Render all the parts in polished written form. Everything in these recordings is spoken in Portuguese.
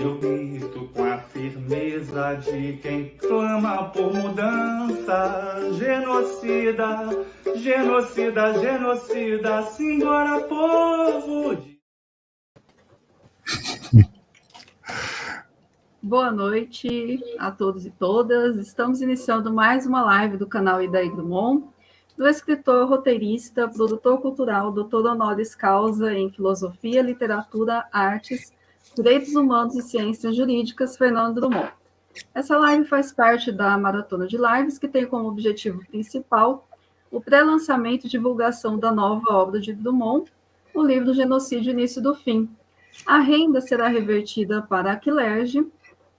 eu grito com a firmeza de quem clama por mudança. Genocida, genocida, genocida, simbora, povo. Boa noite a todos e todas. Estamos iniciando mais uma live do canal Idaí Drummond, do escritor, roteirista, produtor cultural, doutor honoris causa em filosofia, literatura, artes, direitos humanos e ciências jurídicas, Fernando Drummond. Essa live faz parte da maratona de lives que tem como objetivo principal o pré-lançamento e divulgação da nova obra de Drummond, o livro Genocídio, Início do Fim. A renda será revertida para a Aquilerge,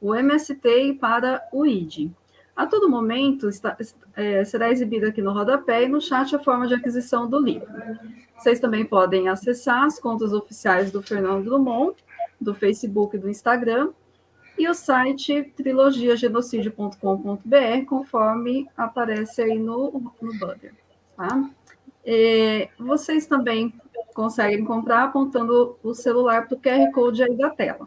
o MST e para o ID. A todo momento será exibido aqui no rodapé e no chat a forma de aquisição do livro. Vocês também podem acessar as contas oficiais do Fernando Drummond, do Facebook e do Instagram, e o site trilogiagenocidio.com.br, conforme aparece aí no banner. Tá? Vocês também conseguem comprar apontando o celular para o QR Code aí da tela.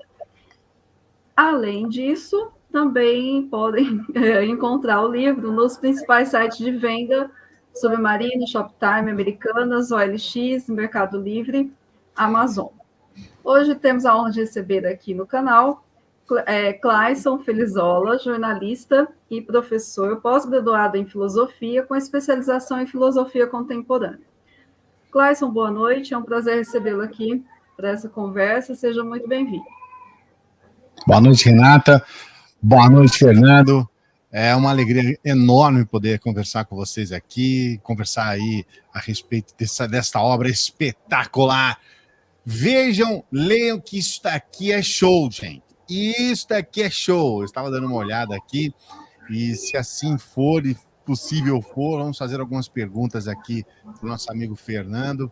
Além disso, também podem encontrar o livro nos principais sites de venda: Submarino, Shoptime, Americanas, OLX, Mercado Livre, Amazon. Hoje temos a honra de receber aqui no canal Clayson Felizola, jornalista e professor pós-graduado em filosofia, com especialização em filosofia contemporânea. Clayson, boa noite, é um prazer recebê-lo aqui para essa conversa, seja muito bem-vindo. Boa noite, Renata. Boa noite, Fernando. É uma alegria enorme poder conversar com vocês aqui, conversar aí a respeito desta obra espetacular. Vejam, leiam que isso daqui é show, gente. Isso daqui é show. Eu estava dando uma olhada aqui e, se assim for e possível for, vamos fazer algumas perguntas aqui para o nosso amigo Fernando.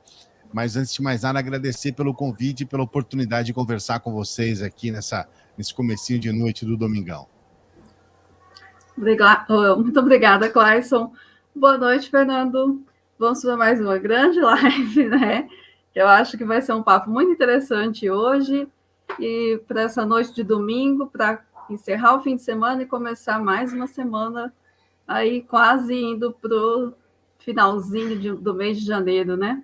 Mas, antes de mais nada, agradecer pelo convite e pela oportunidade de conversar com vocês aqui nesse comecinho de noite do domingão. Muito obrigada, Clayson. Boa noite, Fernando. Vamos para mais uma grande live, né? Eu acho que vai ser um papo muito interessante hoje. E para essa noite de domingo, para encerrar o fim de semana e começar mais uma semana aí quase indo para o finalzinho do mês de janeiro, né?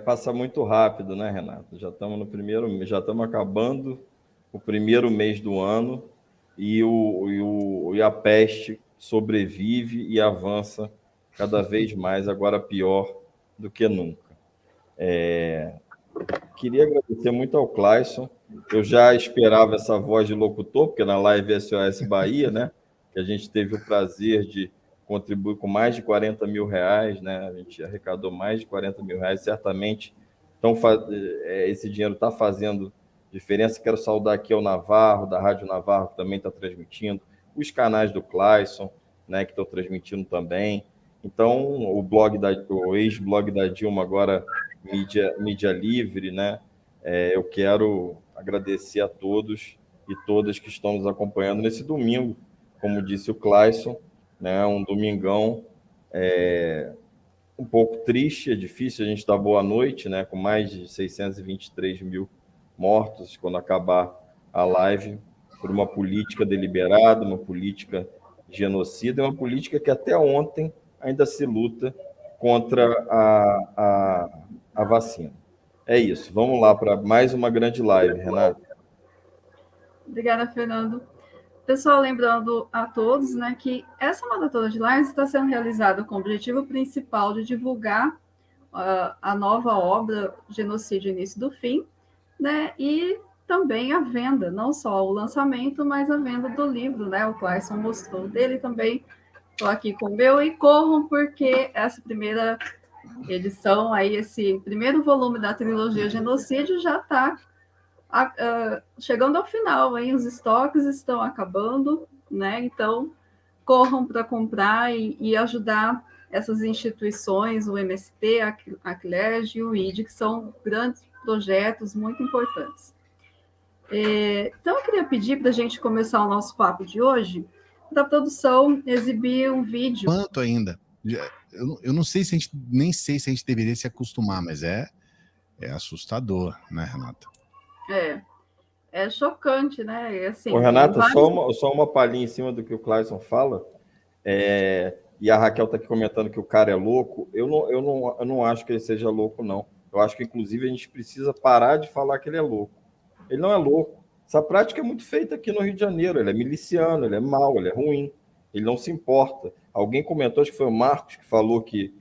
Passa muito rápido, né, Renato? Já estamos acabando o primeiro mês do ano e a peste sobrevive e avança cada vez mais, agora pior do que nunca. Queria agradecer muito ao Clayson. Eu já esperava essa voz de locutor, porque na live SOS Bahia, né, que a gente teve o prazer de contribuir com mais de 40 mil reais, né? A gente arrecadou mais de 40 mil reais, certamente. Então, esse dinheiro está fazendo diferença. Quero saudar aqui ao Navarro, da Rádio Navarro, que também está transmitindo, os canais do Clayson, né, que estão transmitindo também. Então, o ex-blog da Dilma, agora mídia livre, né? Eu quero agradecer a todos e todas que estão nos acompanhando nesse domingo, como disse o Clayson, né? Um domingão um pouco triste, é difícil a gente dar boa noite, né? Com mais de 623 mil mortos quando acabar a live, por uma política deliberada, uma política genocida, uma política que até ontem ainda se luta contra a vacina. É isso, vamos lá para mais uma grande live, Renato. Obrigada, Fernando. Pessoal, lembrando a todos, né, que essa maratona de lives está sendo realizada com o objetivo principal de divulgar a nova obra Genocídio, Início do Fim, né, e também a venda, não só o lançamento, mas a venda do livro, né, o Clayson mostrou dele também. Estou aqui com o meu e corram, porque essa primeira edição, aí, esse primeiro volume da trilogia Genocídio já está chegando ao final, hein? Os estoques estão acabando, né? Então, corram para comprar e ajudar essas instituições, o MST, a Aquilerge e o ID, que são grandes projetos muito importantes. Então, eu queria pedir para a gente começar o nosso papo de hoje, para a produção exibir um vídeo. Quanto ainda? Eu não sei se a gente, nem sei se a gente deveria se acostumar, mas é assustador, né, Renata? é chocante, né? E, assim, Ô, Renata, vários... só uma palhinha em cima do que o Clayson fala. E a Raquel está aqui comentando que o cara é louco. Eu não acho que ele seja louco, não. Eu acho que, inclusive, a gente precisa parar de falar que ele é louco. Ele não é louco. Essa prática é muito feita aqui no Rio de Janeiro. Ele é miliciano, ele é mau, ele é ruim. Ele não se importa. Alguém comentou, acho que foi o Marcos, que falou que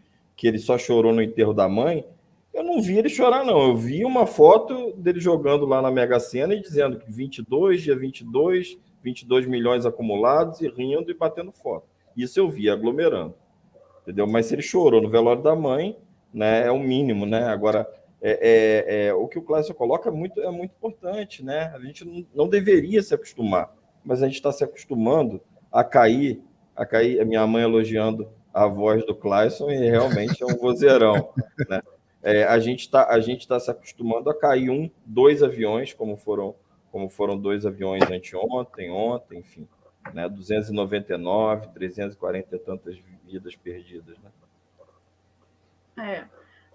ele só chorou no enterro da mãe. Eu não vi ele chorar, não. Eu vi uma foto dele jogando lá na Mega Sena e dizendo que 22, dia 22 milhões acumulados e rindo e batendo foto. Isso eu vi, aglomerando. Entendeu? Mas se ele chorou no velório da mãe, né, é o mínimo, né? Agora, o que o Clássico coloca é muito importante, né? A gente não deveria se acostumar, mas a gente está se acostumando a cair, a minha mãe elogiando a voz do Clayson, e realmente é um vozeirão, né? A gente tá se acostumando a cair dois aviões, como foram dois aviões anteontem, ontem, enfim, né? 299, 340 e tantas vidas perdidas, né?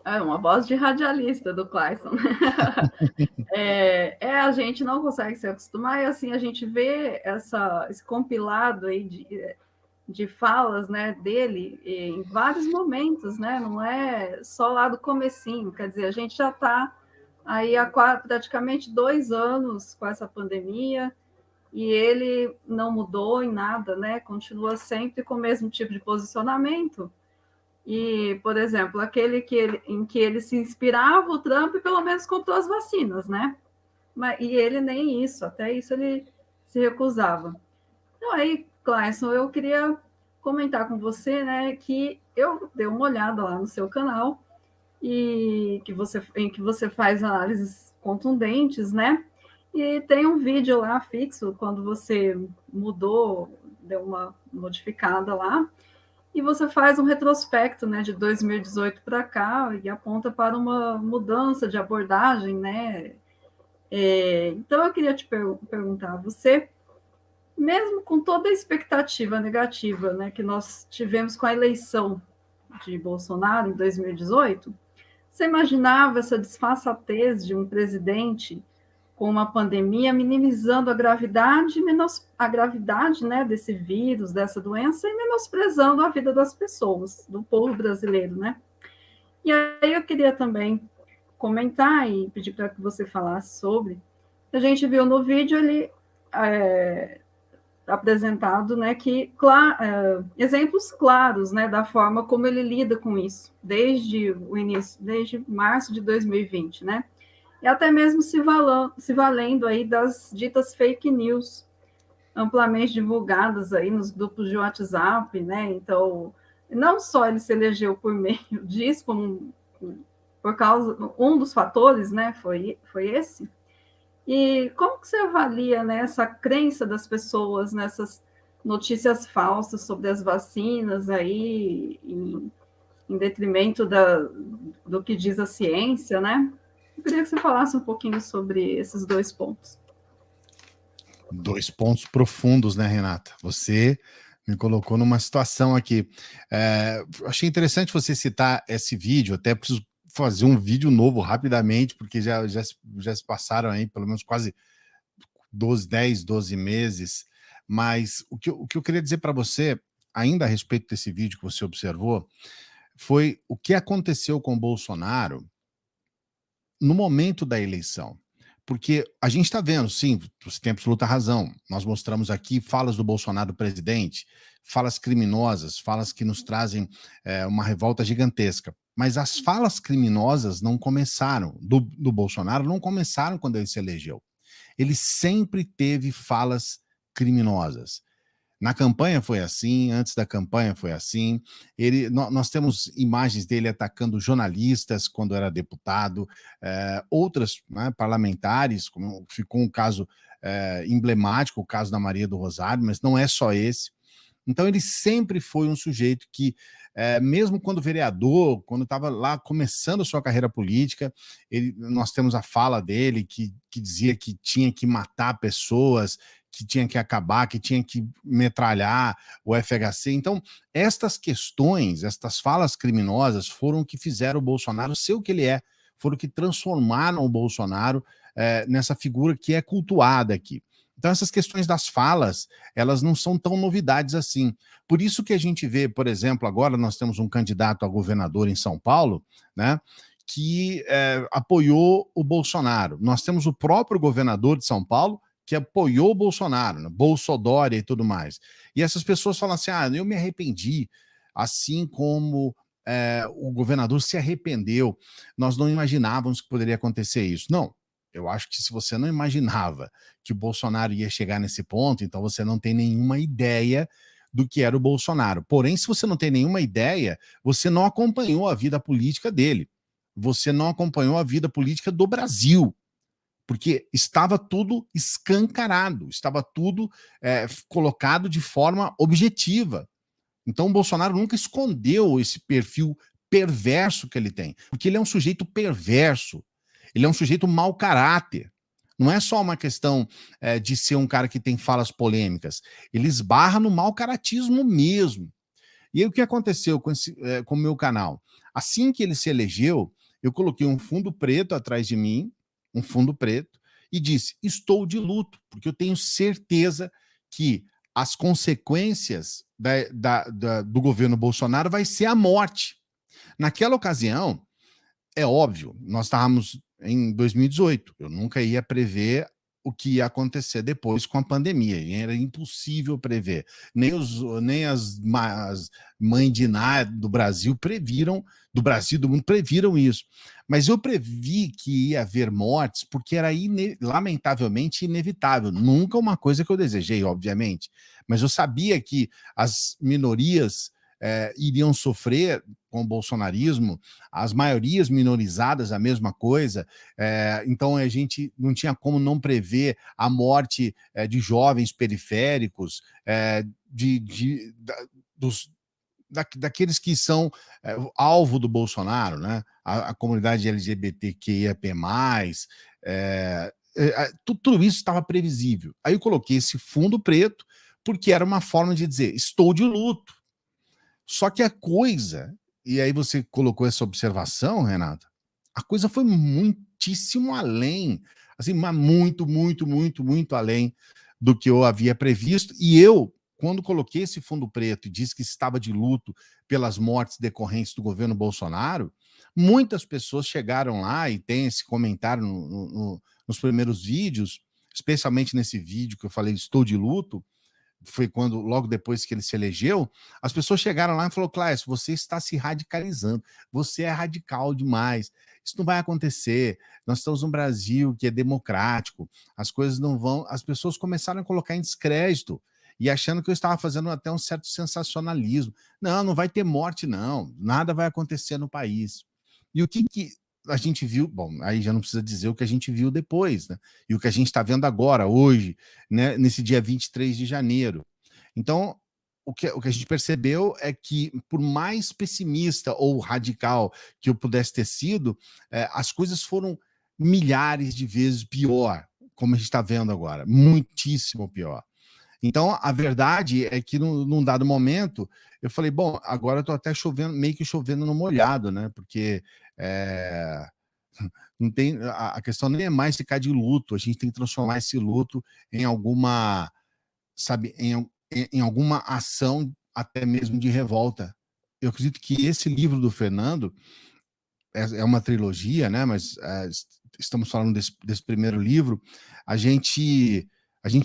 É uma voz de radialista do Clayson. A gente não consegue se acostumar, e assim a gente vê esse compilado aí de falas, né, dele em vários momentos, né? Não é só lá do comecinho, quer dizer, a gente já está aí há praticamente 2 anos com essa pandemia, e ele não mudou em nada, né? Continua sempre com o mesmo tipo de posicionamento. E, por exemplo, aquele em que ele se inspirava, o Trump pelo menos comprou as vacinas, né? E ele nem isso, até isso ele se recusava. Então, aí, Clayson, eu queria comentar com você, né, que eu dei uma olhada lá no seu canal em que você faz análises contundentes, né? E tem um vídeo lá fixo, quando você deu uma modificada lá, e você faz um retrospecto, né, de 2018 para cá, e aponta para uma mudança de abordagem, né? Então, eu queria te perguntar, você, mesmo com toda a expectativa negativa, né, que nós tivemos com a eleição de Bolsonaro em 2018, você imaginava essa disfarçatez de um presidente com uma pandemia minimizando a gravidade, né, desse vírus, dessa doença, e menosprezando a vida das pessoas, do povo brasileiro, né? E aí eu queria também comentar e pedir para que você falasse sobre. A gente viu no vídeo ele apresentado, né, exemplos claros, né, da forma como ele lida com isso, desde o início, desde março de 2020, né? E até mesmo se valendo aí das ditas fake news, amplamente divulgadas aí nos grupos de WhatsApp, né? Então, não só ele se elegeu por meio disso, como por causa, um dos fatores, né, foi esse. E como que você avalia, né, essa crença das pessoas nessas notícias falsas sobre as vacinas aí, em detrimento do que diz a ciência, né? Eu queria que você falasse um pouquinho sobre esses 2 pontos. 2 pontos profundos, né, Renata? Você me colocou numa situação aqui. Achei interessante você citar esse vídeo, até preciso fazer um vídeo novo rapidamente, porque já se passaram aí pelo menos quase 10, 12 meses, mas o que eu queria dizer para você, ainda a respeito desse vídeo que você observou, foi o que aconteceu com o Bolsonaro no momento da eleição. Porque a gente está vendo, sim, você tem absoluta razão, nós mostramos aqui falas do Bolsonaro presidente, falas criminosas, falas que nos trazem uma revolta gigantesca, mas as falas criminosas não começaram, do Bolsonaro não começaram quando ele se elegeu. Ele sempre teve falas criminosas. Na campanha foi assim, antes da campanha foi assim. Nós temos imagens dele atacando jornalistas quando era deputado, outras, né, parlamentares, como ficou um caso emblemático, o caso da Maria do Rosário, mas não é só esse. Então ele sempre foi um sujeito que, mesmo quando vereador, quando estava lá começando a sua carreira política, nós temos a fala dele que dizia que tinha que matar pessoas, que tinha que acabar, que tinha que metralhar o FHC. Então, estas questões, estas falas criminosas foram o que fizeram o Bolsonaro ser o que ele é, foram o que transformaram o Bolsonaro nessa figura que é cultuada aqui. Então, essas questões das falas, elas não são tão novidades assim. Por isso que a gente vê, por exemplo, agora nós temos um candidato a governador em São Paulo, né, que apoiou o Bolsonaro. Nós temos o próprio governador de São Paulo que apoiou o Bolsonaro, né, Bolsodória e tudo mais. E essas pessoas falam assim, eu me arrependi, assim como o governador se arrependeu. Nós não imaginávamos que poderia acontecer isso. Não. Eu acho que se você não imaginava que o Bolsonaro ia chegar nesse ponto, então você não tem nenhuma ideia do que era o Bolsonaro. Porém, se você não tem nenhuma ideia, você não acompanhou a vida política dele. Você não acompanhou a vida política do Brasil. Porque estava tudo escancarado, estava tudo colocado de forma objetiva. Então o Bolsonaro nunca escondeu esse perfil perverso que ele tem. Porque ele é um sujeito perverso. Ele é um sujeito mau caráter. Não é só uma questão de ser um cara que tem falas polêmicas. Ele esbarra no mau caratismo mesmo. E aí o que aconteceu com o meu canal? Assim que ele se elegeu, eu coloquei um fundo preto atrás de mim, um fundo preto, e disse, estou de luto, porque eu tenho certeza que as consequências do governo Bolsonaro vai ser a morte. Naquela ocasião, é óbvio, nós estávamos em 2018. Eu nunca ia prever o que ia acontecer depois com a pandemia. Era impossível prever. Nem as mães de Iná do Brasil previram, do Brasil, do mundo, previram isso. Mas eu previ que ia haver mortes porque era lamentavelmente inevitável. Nunca uma coisa que eu desejei, obviamente. Mas eu sabia que as minorias iriam sofrer com o bolsonarismo, as maiorias minorizadas a mesma coisa, então a gente não tinha como não prever a morte de jovens periféricos, daqueles que são alvo do Bolsonaro, né? A comunidade LGBTQIAP+, tudo isso estava previsível. Aí eu coloquei esse fundo preto porque era uma forma de dizer, estou de luto. Só que a coisa, e aí você colocou essa observação, Renata, a coisa foi muitíssimo além, assim, mas muito, muito, muito, muito além do que eu havia previsto. E eu, quando coloquei esse fundo preto e disse que estava de luto pelas mortes decorrentes do governo Bolsonaro, muitas pessoas chegaram lá e tem esse comentário nos primeiros vídeos, especialmente nesse vídeo que eu falei, estou de luto, foi quando, logo depois que ele se elegeu, as pessoas chegaram lá e falaram, Cláudio, você está se radicalizando, você é radical demais, isso não vai acontecer, nós estamos num Brasil que é democrático, as coisas não vão... As pessoas começaram a colocar em descrédito e achando que eu estava fazendo até um certo sensacionalismo. Não vai ter morte não, nada vai acontecer no país. E o que a gente viu, bom, aí já não precisa dizer o que a gente viu depois, né? E o que a gente está vendo agora, hoje, né, nesse dia 23 de janeiro. Então, o que a gente percebeu é que, por mais pessimista ou radical que eu pudesse ter sido, as coisas foram milhares de vezes pior, como a gente está vendo agora, muitíssimo pior. Então, a verdade é que, num dado momento, eu falei, bom, agora eu estou até chovendo, meio que chovendo no molhado, né? Porque não tem, a questão nem é mais ficar de luto, a gente tem que transformar esse luto em alguma, sabe, em alguma ação até mesmo de revolta. Eu acredito que esse livro do Fernando é uma trilogia, né? Mas estamos falando desse primeiro livro, a gente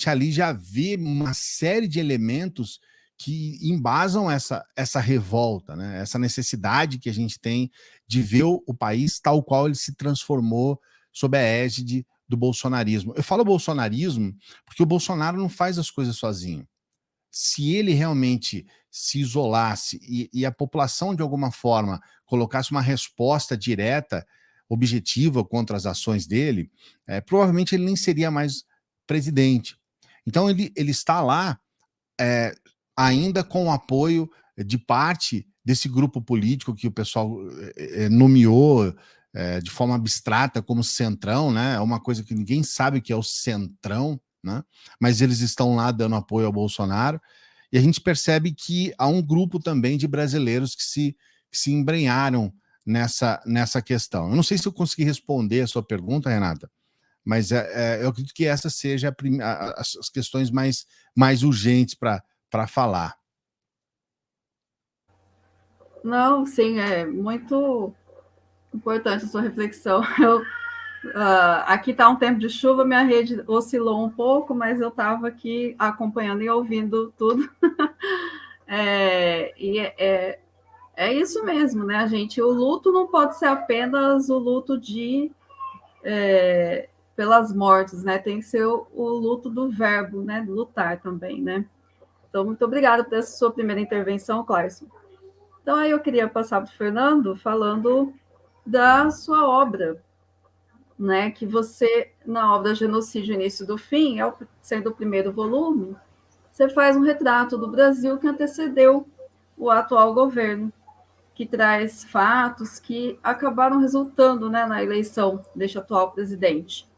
ali já vê uma série de elementos que embasam essa revolta, né? Essa necessidade que a gente tem de ver o país tal qual ele se transformou sob a égide do bolsonarismo. Eu falo bolsonarismo porque o Bolsonaro não faz as coisas sozinho. Se ele realmente se isolasse e a população, de alguma forma, colocasse uma resposta direta, objetiva contra as ações dele, provavelmente ele nem seria mais presidente. Então ele está lá ainda com o apoio de parte desse grupo político que o pessoal nomeou de forma abstrata como Centrão, né? É uma coisa que ninguém sabe o que é o Centrão, né? Mas eles estão lá dando apoio ao Bolsonaro, e a gente percebe que há um grupo também de brasileiros que se embrenharam nessa questão. Eu não sei se eu consegui responder a sua pergunta, Renata, mas eu acredito que essa seja as questões mais urgentes para falar. Não, sim, é muito importante a sua reflexão. Aqui está um tempo de chuva, minha rede oscilou um pouco, mas eu estava aqui acompanhando e ouvindo tudo. É isso mesmo, né, gente? O luto não pode ser apenas o luto pelas mortes, né? Tem que ser o luto do verbo, né? Lutar também, né? Então, muito obrigada por essa sua primeira intervenção, Clarson. Então, aí eu queria passar para o Fernando falando da sua obra, né? Que você, na obra Genocídio, Início do Fim, sendo o primeiro volume, você faz um retrato do Brasil que antecedeu o atual governo, que traz fatos que acabaram resultando, né, na eleição deste atual presidente.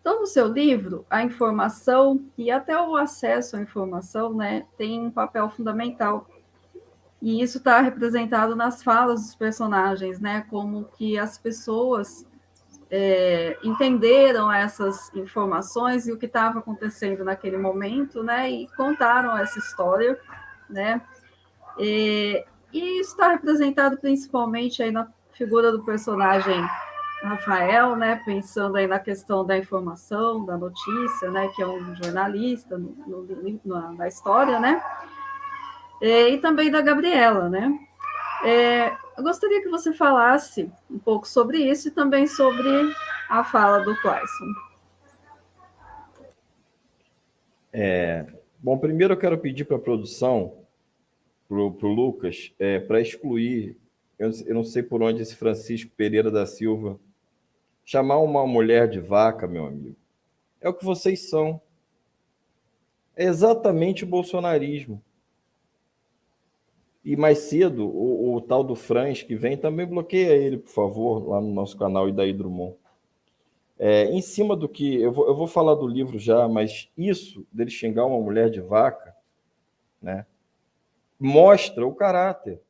Então, no seu livro, a informação e até o acesso à informação, né, tem um papel fundamental. E isso está representado nas falas dos personagens, né, como que as pessoas entenderam essas informações e o que estava acontecendo naquele momento, né, e contaram essa história, né. E isso está representado principalmente aí na figura do personagem Rafael, né, pensando aí na questão da informação, da notícia, né, que é um jornalista na história, né, e também da Gabriela, né. Eu gostaria que você falasse um pouco sobre isso e também sobre a fala do Clarson. Bom, primeiro eu quero pedir para a produção, para o Lucas, para excluir, eu não sei por onde esse Francisco Pereira da Silva, chamar uma mulher de vaca, meu amigo. É o que vocês são. É exatamente o bolsonarismo. E mais cedo, o tal do Franz que vem, também bloqueia ele, por favor, lá no nosso canal Idaí Drummond. Em cima do que... Eu vou falar do livro já, mas isso dele xingar uma mulher de vaca, né, mostra o caráter.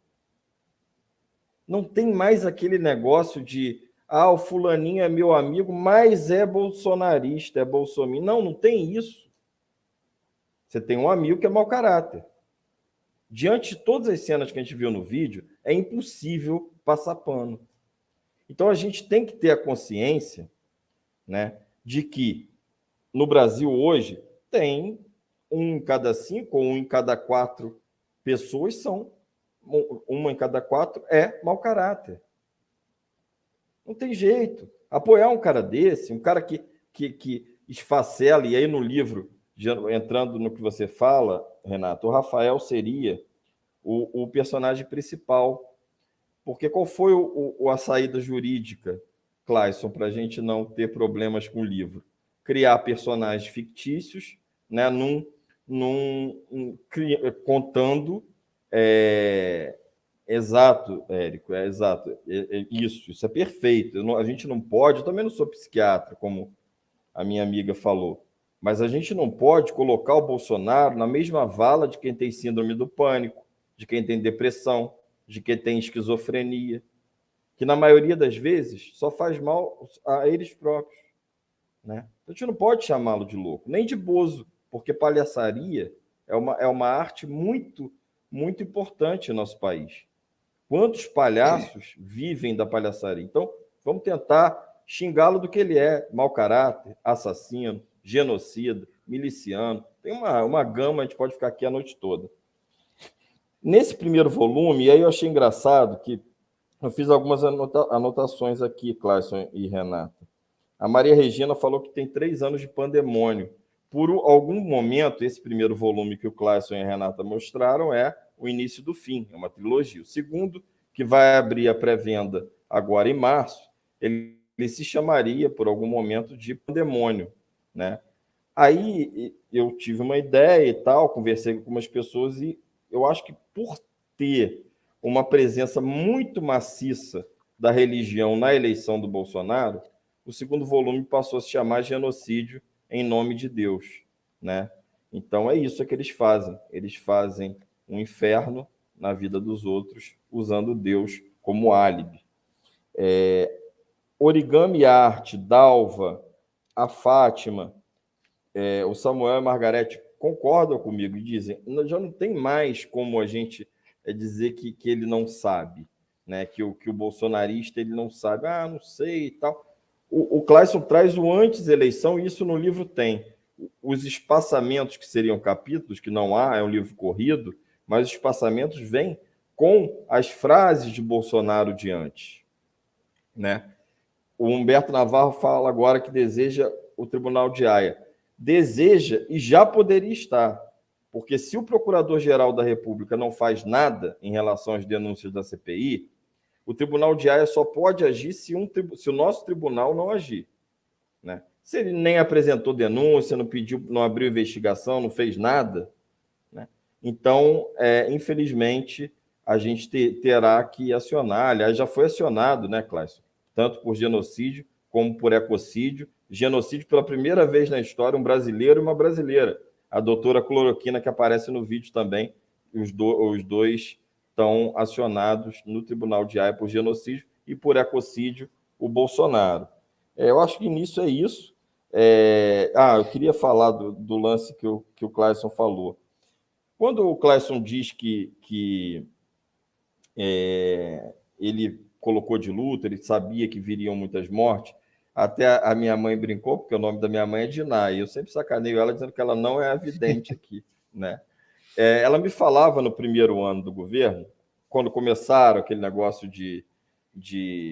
Não tem mais aquele negócio de o fulaninho é meu amigo, mas é bolsonarista, é bolsominion. Não tem isso. Você tem um amigo que é mau caráter. Diante de todas as cenas que a gente viu no vídeo, é impossível passar pano. Então, a gente tem que ter a consciência, né, de que no Brasil hoje tem 1 em cada 5 ou 1 em cada 4 pessoas são, 1 em cada 4 é mau caráter. Não tem jeito. Apoiar um cara desse, um cara que esfacela, e aí no livro, entrando no que você fala, Renato, o Rafael seria o personagem principal. Porque qual foi a saída jurídica, Clayson, para a gente não ter problemas com o livro? Criar personagens fictícios, né, contando... Exato, Érico, exato. Isso é perfeito. A gente não pode, eu também não sou psiquiatra, como a minha amiga falou, mas a gente não pode colocar o Bolsonaro na mesma vala de quem tem síndrome do pânico, de quem tem depressão, de quem tem esquizofrenia, que na maioria das vezes só faz mal a eles próprios, né? A gente não pode chamá-lo de louco, nem de bozo, porque palhaçaria é uma arte muito, muito importante no nosso país. Quantos palhaços vivem da palhaçaria? Então, vamos tentar xingá-lo do que ele é: mau caráter, assassino, genocida, miliciano. Tem uma gama, a gente pode ficar aqui a noite toda. Nesse primeiro volume, e aí eu achei engraçado que eu fiz algumas anotações aqui, Clayson e Renata. A Maria Regina falou que tem 3 anos de pandemônio. Por algum momento, esse primeiro volume que o Clayson e a Renata mostraram é o início do fim, é uma trilogia. O segundo, que vai abrir a pré-venda agora em março, ele se chamaria, por algum momento, de Pandemônio, né? Aí eu tive uma ideia e tal, conversei com algumas pessoas e eu acho que por ter uma presença muito maciça da religião na eleição do Bolsonaro, o segundo volume passou a se chamar Genocídio em Nome de Deus, né? Então é isso que eles fazem. Eles fazem um inferno na vida dos outros, usando Deus como álibi. Origami Arte, Dalva, a Fátima, o Samuel e a Margarete concordam comigo e dizem, já não tem mais como a gente dizer que ele não sabe, né? Que o bolsonarista ele não sabe, não sei e tal. O Clayson traz o antes eleição, e isso no livro tem. Os espaçamentos que seriam capítulos, que não há, é um livro corrido, mas os espaçamentos vêm com as frases de Bolsonaro de antes, né? O Humberto Navarro fala agora que deseja o Tribunal de Haia. Deseja e já poderia estar, porque se o Procurador-Geral da República não faz nada em relação às denúncias da CPI, o Tribunal de Haia só pode agir se o nosso tribunal não agir, né? Se ele nem apresentou denúncia, não abriu investigação, não fez nada, né? Então, infelizmente, a gente terá que acionar. Aliás, já foi acionado, né, Cláudio? Tanto por genocídio como por ecocídio. Genocídio pela primeira vez na história, um brasileiro e uma brasileira. A doutora Cloroquina, que aparece no vídeo também, os dois estão acionados no Tribunal de Haia por genocídio e por ecocídio o Bolsonaro. Eu acho que nisso é isso. Eu queria falar do lance que o Clayson falou. Quando o Clayson diz que ele colocou de luta, ele sabia que viriam muitas mortes, até a minha mãe brincou, porque o nome da minha mãe é Dinah, e eu sempre sacaneio ela dizendo que ela não é a vidente aqui, né? Ela me falava no primeiro ano do governo, quando começaram aquele negócio de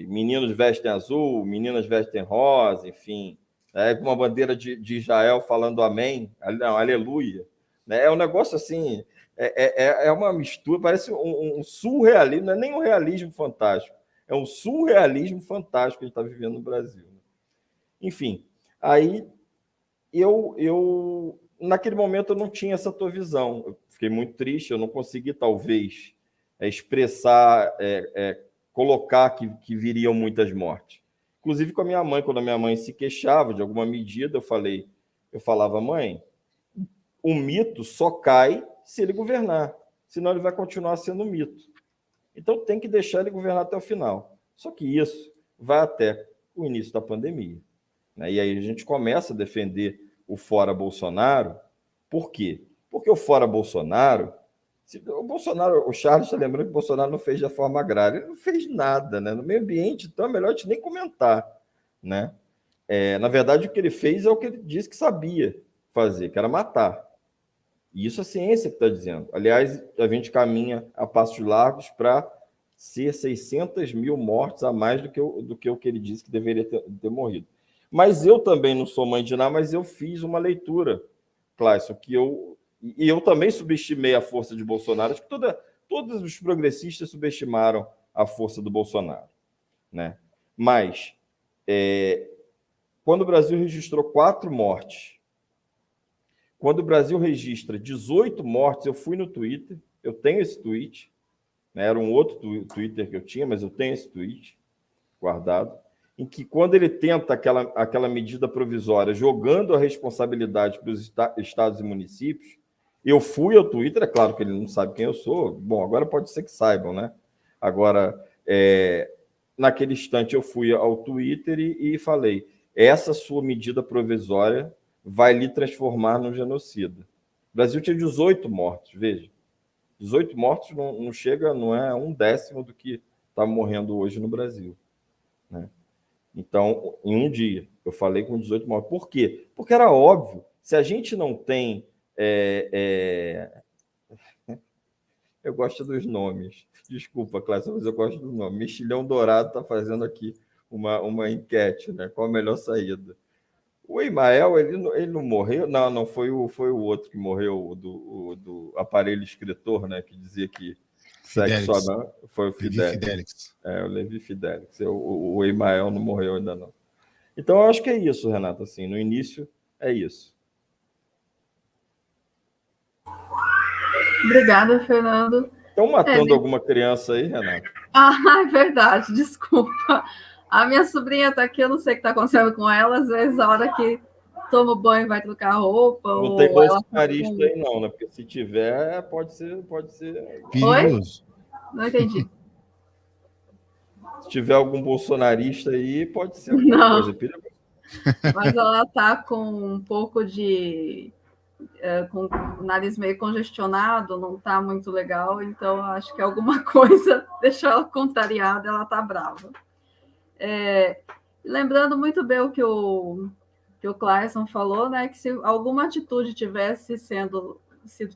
meninos vestem azul, meninas vestem rosa, enfim, uma bandeira de Israel falando amém, não, aleluia, né? É um negócio assim, é uma mistura, parece um surrealismo, não é nem um realismo fantástico, é um surrealismo fantástico que a gente está vivendo no Brasil. Enfim, aí eu naquele momento eu não tinha essa tua visão, eu fiquei muito triste, eu não consegui talvez expressar, colocar que viriam muitas mortes. Inclusive com a minha mãe, quando a minha mãe se queixava de alguma medida, eu falava, mãe, o mito só cai se ele governar, senão ele vai continuar sendo mito. Então tem que deixar ele governar até o final. Só que isso vai até o início da pandemia, né? E aí a gente começa a defender o fora Bolsonaro. Por quê? Porque o fora Bolsonaro, o Charles está lembrando que o Bolsonaro não fez de forma agrária, ele não fez nada, né? No meio ambiente, então é melhor a gente nem comentar, né? Na verdade, o que ele fez é o que ele disse que sabia fazer, que era matar. E isso a ciência que está dizendo. Aliás, a gente caminha a passos largos para ser 600 mil mortes a mais do que o que ele disse que deveria ter morrido. Mas eu também não sou mãe de nada, mas eu fiz uma leitura, Cláudio, e eu também subestimei a força de Bolsonaro. Acho que todos os progressistas subestimaram a força do Bolsonaro, né? Mas, quando o Brasil registrou 4 mortes, quando o Brasil registra 18 mortes, eu fui no Twitter, eu tenho esse tweet, né? Era um outro Twitter que eu tinha, mas eu tenho esse tweet guardado, em que quando ele tenta aquela medida provisória, jogando a responsabilidade para os estados e municípios, eu fui ao Twitter, é claro que ele não sabe quem eu sou, bom, agora pode ser que saibam, né? Agora, naquele instante eu fui ao Twitter e falei, essa sua medida provisória vai lhe transformar num genocida. O Brasil tinha 18 mortos, veja. 18 mortos não chega, não é 1/10 do que está morrendo hoje no Brasil, né? Então, em um dia, eu falei com 18 mortos. Por quê? Porque era óbvio, se a gente não tem... Eu gosto dos nomes. Desculpa, Cláudio, mas eu gosto dos nomes. Mexilhão Dourado está fazendo aqui uma enquete, né? Qual a melhor saída? O Emael, ele não morreu? Não, foi o outro que morreu, do aparelho escritor, né? Que dizia que sexo anal foi o Fidelix. O Levi Fidelix. O Emael não morreu ainda não. Então, eu acho que é isso, Renato. Assim, no início, é isso. Obrigada, Fernando. Estão matando alguma criança aí, Renato? É verdade, desculpa. A minha sobrinha está aqui, eu não sei o que está acontecendo com ela. Às vezes, a hora que toma banho, vai trocar roupa. Não tem bolsonarista aí, não, né? Porque se tiver, pode ser. Perigoso. Oi? Não entendi. Se tiver algum bolsonarista aí, pode ser alguma coisa perigosa. mas ela está com um pouco de com o nariz meio congestionado, não está muito legal, então acho que alguma coisa deixou ela contrariada, ela está brava. Lembrando muito bem o que o Clayson falou, né, que se alguma atitude tivesse sido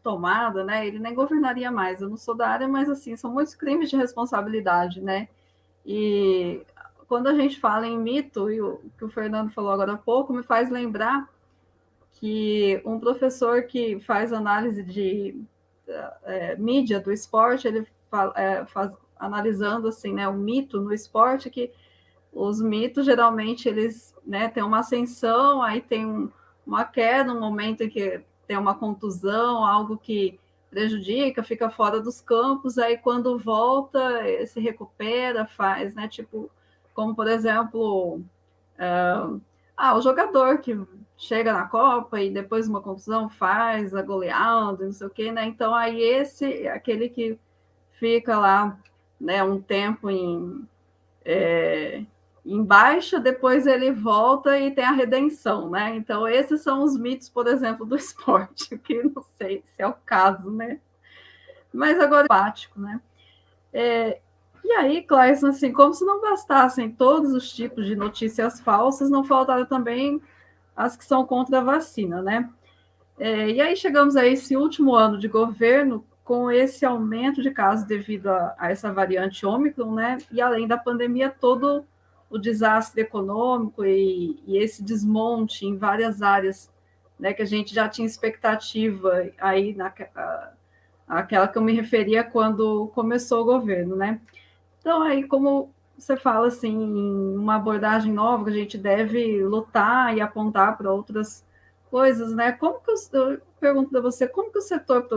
tomada, né, ele nem governaria mais. Eu não sou da área, mas assim, são muitos crimes de responsabilidade, né? E quando a gente fala em mito, e o que o Fernando falou agora há pouco, me faz lembrar que um professor que faz análise de mídia do esporte, ele faz analisando assim, né, o mito no esporte, que os mitos geralmente eles, né, têm uma ascensão, aí tem uma queda, um momento em que tem uma contusão, algo que prejudica, fica fora dos campos, aí quando volta se recupera, faz, né, tipo, como por exemplo, o jogador que chega na Copa e depois de uma contusão faz a goleada, não sei o quê, né? Então aí esse é aquele que fica lá, né, um tempo em baixa, depois ele volta e tem a redenção, né? Então esses são os mitos, por exemplo, do esporte, que não sei se é o caso, né? Mas agora empático, né? E aí, Clayson, assim, como se não bastassem todos os tipos de notícias falsas, não faltaram também as que são contra a vacina, né? E aí chegamos a esse último ano de governo com esse aumento de casos devido a essa variante Ômicron, né? E além da pandemia, todo o desastre econômico e esse desmonte em várias áreas, né? Que a gente já tinha expectativa aí aquela que eu me referia quando começou o governo, né? Então, aí, como você fala assim, em uma abordagem nova, que a gente deve lutar e apontar para outras coisas, né? Como que eu pergunto para você, como que o setor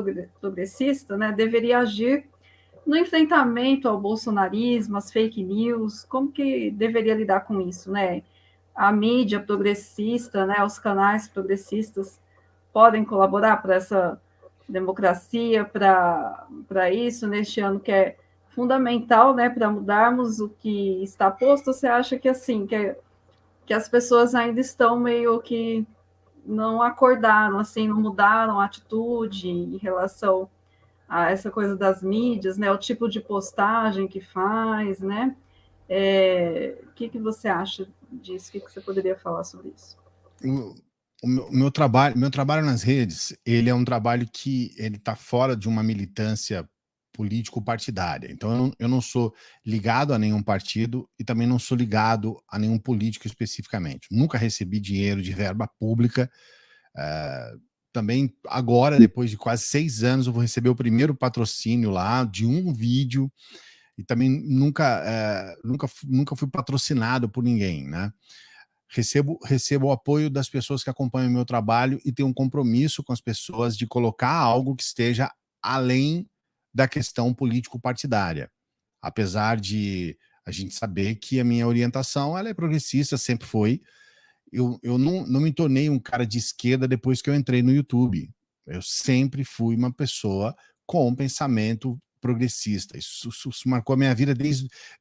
progressista, né, deveria agir no enfrentamento ao bolsonarismo, às fake news, como que deveria lidar com isso, né? A mídia progressista, né, os canais progressistas podem colaborar para essa democracia, para isso, neste ano que é fundamental, né, para mudarmos o que está posto. Você acha que assim, que as pessoas ainda estão meio que não acordaram, assim, não mudaram a atitude em relação a essa coisa das mídias, né, o tipo de postagem que faz, né? O que você acha disso? O que você poderia falar sobre isso? O meu trabalho nas redes, ele é um trabalho que ele está fora de uma militância político-partidária. Então, eu não sou ligado a nenhum partido e também não sou ligado a nenhum político especificamente. Nunca recebi dinheiro de verba pública. Também agora, depois de quase 6 anos, eu vou receber o primeiro patrocínio lá de um vídeo e também nunca fui patrocinado por ninguém, né? Recebo o apoio das pessoas que acompanham o meu trabalho e tenho um compromisso com as pessoas de colocar algo que esteja além da questão político-partidária. Apesar de a gente saber que a minha orientação ela é progressista, sempre foi. Eu não me tornei um cara de esquerda depois que eu entrei no YouTube. Eu sempre fui uma pessoa com um pensamento progressista. Isso marcou a minha vida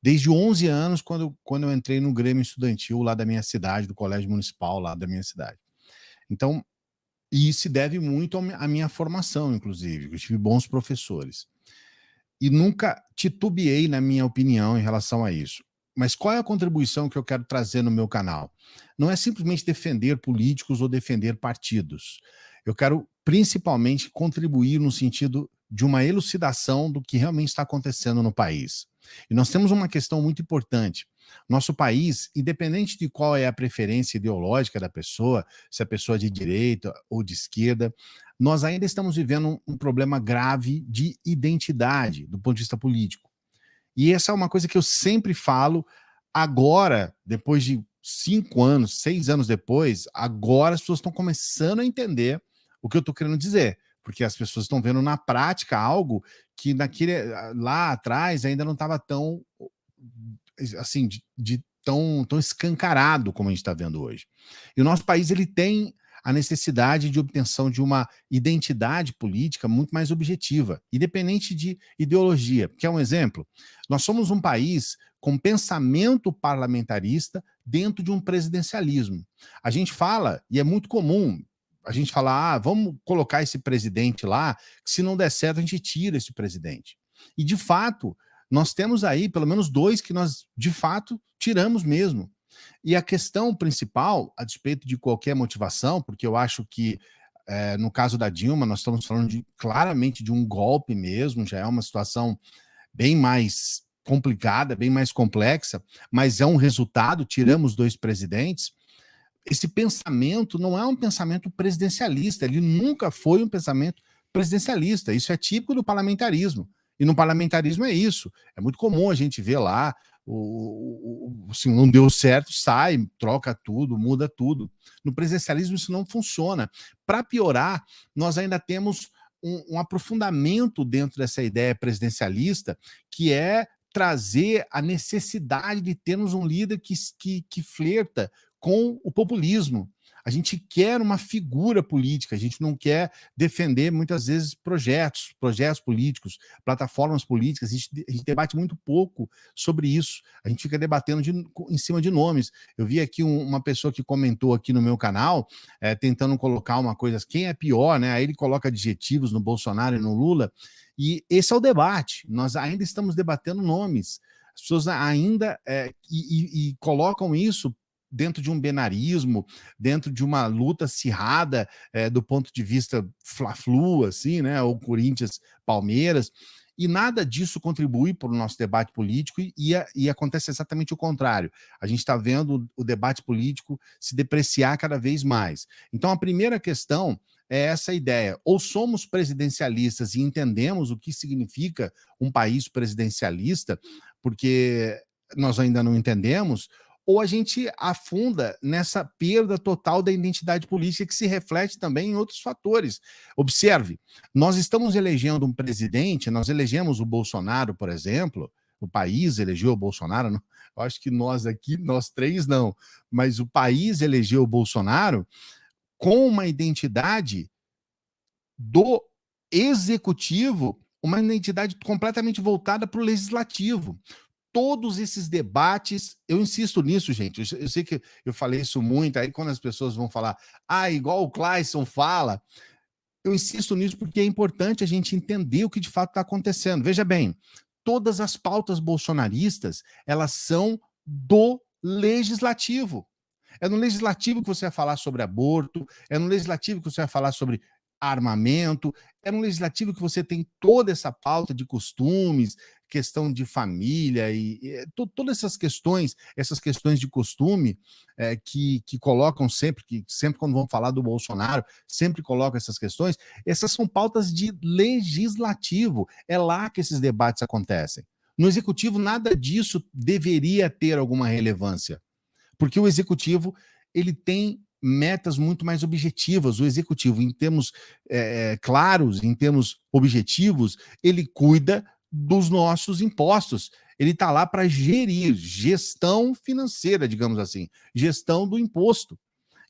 desde 11 anos, quando eu entrei no Grêmio Estudantil lá da minha cidade, do Colégio Municipal lá da minha cidade. Então, e isso se deve muito à minha formação, inclusive. Eu tive bons professores. E nunca titubeei na minha opinião em relação a isso. Mas qual é a contribuição que eu quero trazer no meu canal? Não é simplesmente defender políticos ou defender partidos. Eu quero principalmente contribuir no sentido de uma elucidação do que realmente está acontecendo no país. E nós temos uma questão muito importante. Nosso país, independente de qual é a preferência ideológica da pessoa, se a pessoa é de direita ou de esquerda, nós ainda estamos vivendo um problema grave de identidade do ponto de vista político. E essa é uma coisa que eu sempre falo. Agora, depois de 5 anos, 6 anos depois, agora as pessoas estão começando a entender o que eu estou querendo dizer, porque as pessoas estão vendo na prática algo que lá atrás ainda não estava tão assim, tão escancarado como a gente está vendo hoje. E o nosso país ele tem a necessidade de obtenção de uma identidade política muito mais objetiva, independente de ideologia. Quer um exemplo? Nós somos um país com pensamento parlamentarista dentro de um presidencialismo. A gente fala, e é muito comum, a gente fala, vamos colocar esse presidente lá, que se não der certo a gente tira esse presidente. E, de fato, nós temos aí pelo menos 2 que nós, de fato, tiramos mesmo. E a questão principal, a despeito de qualquer motivação, porque eu acho que, no caso da Dilma, nós estamos falando claramente de um golpe mesmo, já é uma situação bem mais complicada, bem mais complexa, mas é um resultado, tiramos 2 presidentes. Esse pensamento não é um pensamento presidencialista, ele nunca foi um pensamento presidencialista, isso é típico do parlamentarismo, e no parlamentarismo é isso, é muito comum a gente ver lá, assim, não deu certo, sai, troca tudo, muda tudo. No presidencialismo isso não funciona. Para piorar, nós ainda temos um aprofundamento dentro dessa ideia presidencialista, que é trazer a necessidade de termos um líder que flerta com o populismo. A gente quer uma figura política, a gente não quer defender muitas vezes projetos políticos, plataformas políticas, a gente debate muito pouco sobre isso, a gente fica debatendo em cima de nomes. Eu vi aqui uma pessoa que comentou aqui no meu canal, tentando colocar uma coisa, quem é pior, né? Aí ele coloca adjetivos no Bolsonaro e no Lula, e esse é o debate, nós ainda estamos debatendo nomes, as pessoas ainda colocam isso dentro de um benarismo, dentro de uma luta acirrada do ponto de vista Fla-Flu, assim, né, ou Corinthians-Palmeiras, e nada disso contribui para o nosso debate político e acontece exatamente o contrário. A gente está vendo o debate político se depreciar cada vez mais. Então, a primeira questão é essa ideia, ou somos presidencialistas e entendemos o que significa um país presidencialista, porque nós ainda não entendemos, ou a gente afunda nessa perda total da identidade política que se reflete também em outros fatores. Observe, nós estamos elegendo um presidente, nós elegemos o Bolsonaro, por exemplo, o país elegeu o Bolsonaro, não, eu acho que nós aqui, nós 3 não, mas o país elegeu o Bolsonaro com uma identidade do executivo, uma identidade completamente voltada para o legislativo. Todos esses debates, eu insisto nisso, gente, eu sei que eu falei isso muito, aí quando as pessoas vão falar, igual o Clayson fala, eu insisto nisso porque é importante a gente entender o que de fato está acontecendo. Veja bem, todas as pautas bolsonaristas, elas são do legislativo. É no legislativo que você vai falar sobre aborto, é no legislativo que você vai falar sobre armamento, é no legislativo que você tem toda essa pauta de costumes, questão de família e todas essas questões de costume que colocam sempre quando vão falar do Bolsonaro, sempre colocam essas questões, essas são pautas de legislativo, é lá que esses debates acontecem. No executivo, nada disso deveria ter alguma relevância, porque o executivo, ele tem metas muito mais objetivas. O executivo, em termos claros, em termos objetivos, ele cuida dos nossos impostos. Ele está lá para gerir, gestão financeira, digamos assim, gestão do imposto.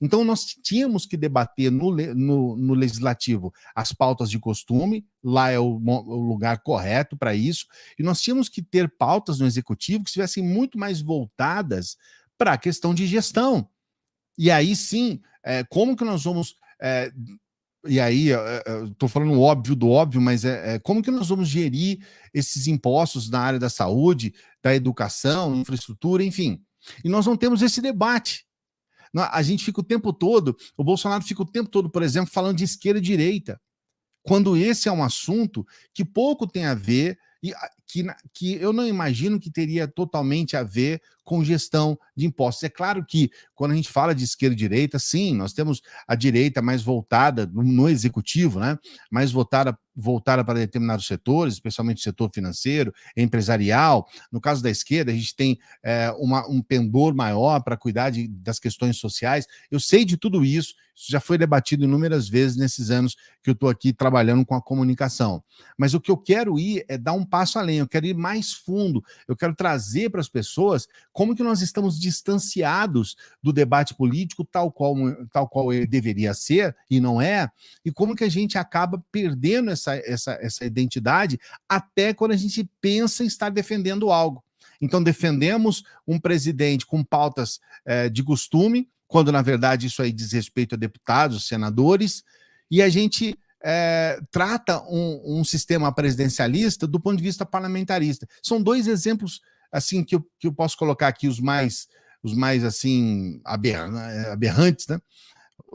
Então, nós tínhamos que debater no legislativo as pautas de costume, lá é o lugar correto para isso, e nós tínhamos que ter pautas no executivo que estivessem muito mais voltadas para a questão de gestão. E aí sim, como que nós vamos... e aí, estou falando o óbvio do óbvio, mas como que nós vamos gerir esses impostos na área da saúde, da educação, infraestrutura, enfim. E nós não temos esse debate. A gente fica o tempo todo, o Bolsonaro fica o tempo todo, por exemplo, falando de esquerda e direita, quando esse é um assunto que pouco tem a ver, e que eu não imagino que teria totalmente a ver com gestão de impostos. É claro que quando a gente fala de esquerda e direita, sim, nós temos a direita mais voltada no executivo, né? Mais voltada para determinados setores, especialmente o setor financeiro, empresarial. No caso da esquerda, a gente tem um pendor maior para cuidar das questões sociais. Eu sei de tudo isso, Isso já foi debatido inúmeras vezes nesses anos que eu estou aqui trabalhando com a comunicação. Mas o que eu quero ir é dar um passo além, eu quero ir mais fundo, eu quero trazer para as pessoas como que nós estamos distanciados do debate político tal qual ele deveria ser, e não é, e como que a gente acaba perdendo essa identidade até quando a gente pensa em estar defendendo algo. Então, defendemos um presidente com pautas de costume, quando, na verdade, isso aí diz respeito a deputados, senadores, e a gente trata um sistema presidencialista do ponto de vista parlamentarista. São dois exemplos assim que eu posso colocar aqui, os mais assim, aberrantes, né?